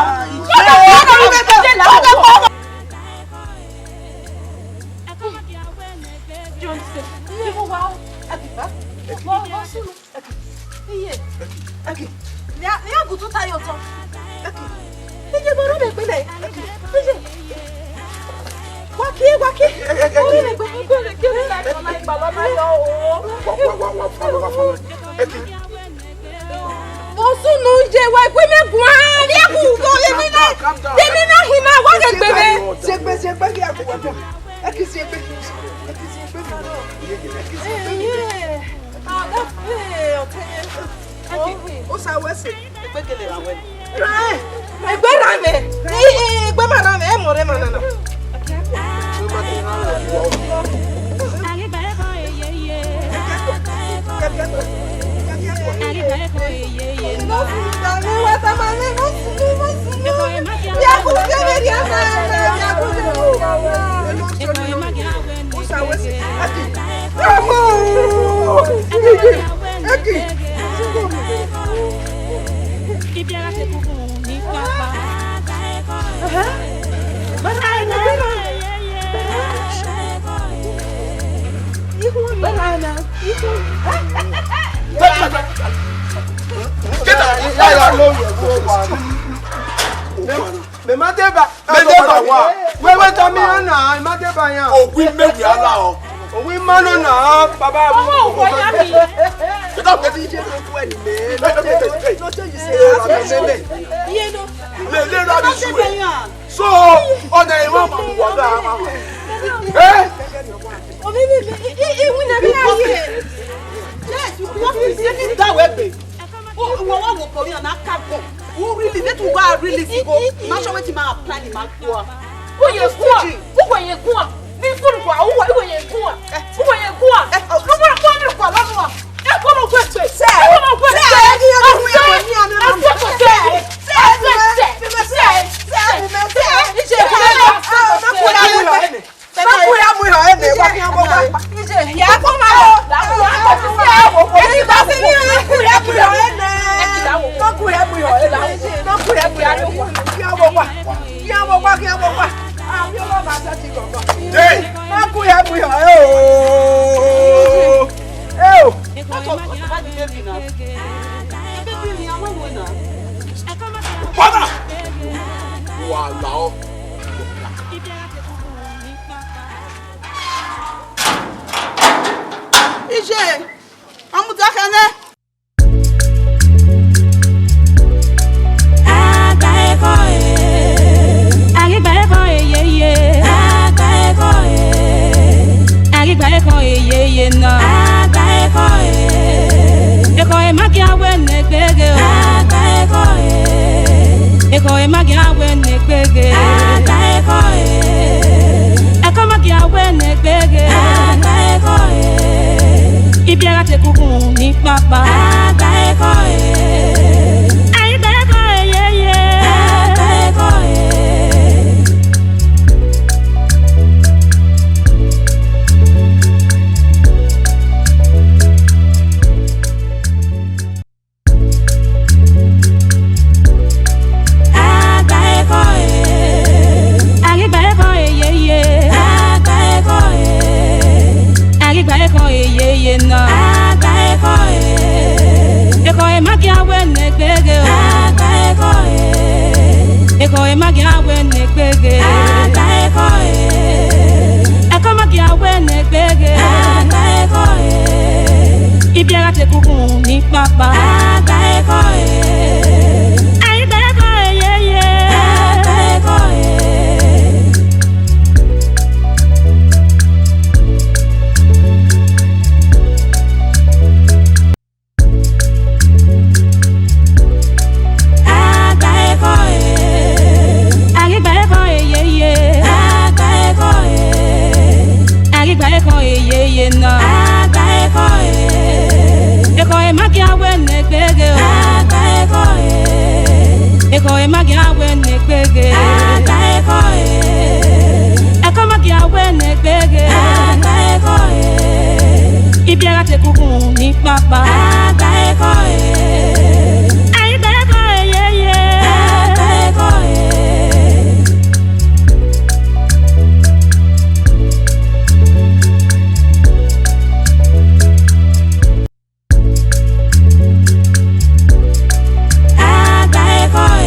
Ní àgùntù tayọ̀ tán. Ije bọ̀rọ̀ mi pínlẹ̀. Wákì. Orí mi gbẹ̀rẹ̀ kí ni láti ọ̀nà ìgbàlọ́ náà yọ o. Osunu je wa pe me gun ari aku go yemi na hina wa ke gbebe. Segbe ki aku wa to. E ki segbe. Ah, da fe o sa wese. Egbe gele ra we. Egbe ra me. Egbe ma ra me e mo re ma na na. So, on a mama, Yes, you want to that way. Oh, what will Korea and Akabo? Who really let you go really go? Not sure what you might apply the mark for. Who you go? Who are you going? This one, who are you going? Who are you going? là ọ́. Iṣẹ́ amútakẹ́nẹ́. Àgbà EKHOE. Àgbà EKHOE yeye. Àgbà EKHOE. Àgbà EKHOE yeye náà. Àgbà EKHOE. EKHOE magi awe negbege. Àgbà EKHOE. EKHOE magi awe negbege. Àgbà EKHOE. EKHOE magi awe negbege. Àgbà EKHOE. Ibiara te kukun ní pápá. Àgbà EKHOE. Àgbà EKHOE yeye. Àgbà EKHOE. Àgbà EKHOE. Àgbà EKHOE yeye. Àgbà EKHOE. Àgbà EKHOE yeye náà. Àgbà EKHOE. EKHOE magi awe negbege. Àgbà EKHOE. EKHOE magi awe negbege. Àgbà EKHOE. EKHOE magi awe negbege. Àgbà EKHOE. Ibiara te kukun ní pápá. Àgbà EKHOE. Àgbà EKHOE yeye. Àgbà EKHOE. Àgbà EKHOE. Àgbà EKHOE yeye. Àgbà EKHOE. Àgbà EKHOE yeye náà. Àgbà EKHOE. EKHOE magi awe negbege. Àgbà EKHOE. EKHOE magi awe negbege. Àgbà EKHOE. EKHOE magi awe negbege. Àgbà EKHOE. Ibiara te kukun ní pápá. Àgbà EKHOE. Àgbà EKHOE yeye. Àgbà EKHOE. Àgbà EKHOE.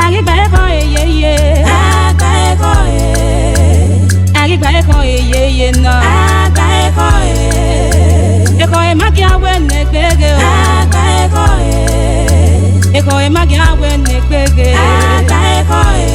Àgbà EKHOE yeye. Àgbà EKHOE. Àgbà EKHOE yeye náà. Àgbà EKHOE. EKHOE magi awe negbege. Àgbà EKHOE. EKHOE magi awe negbege. Àgbà EKHOE.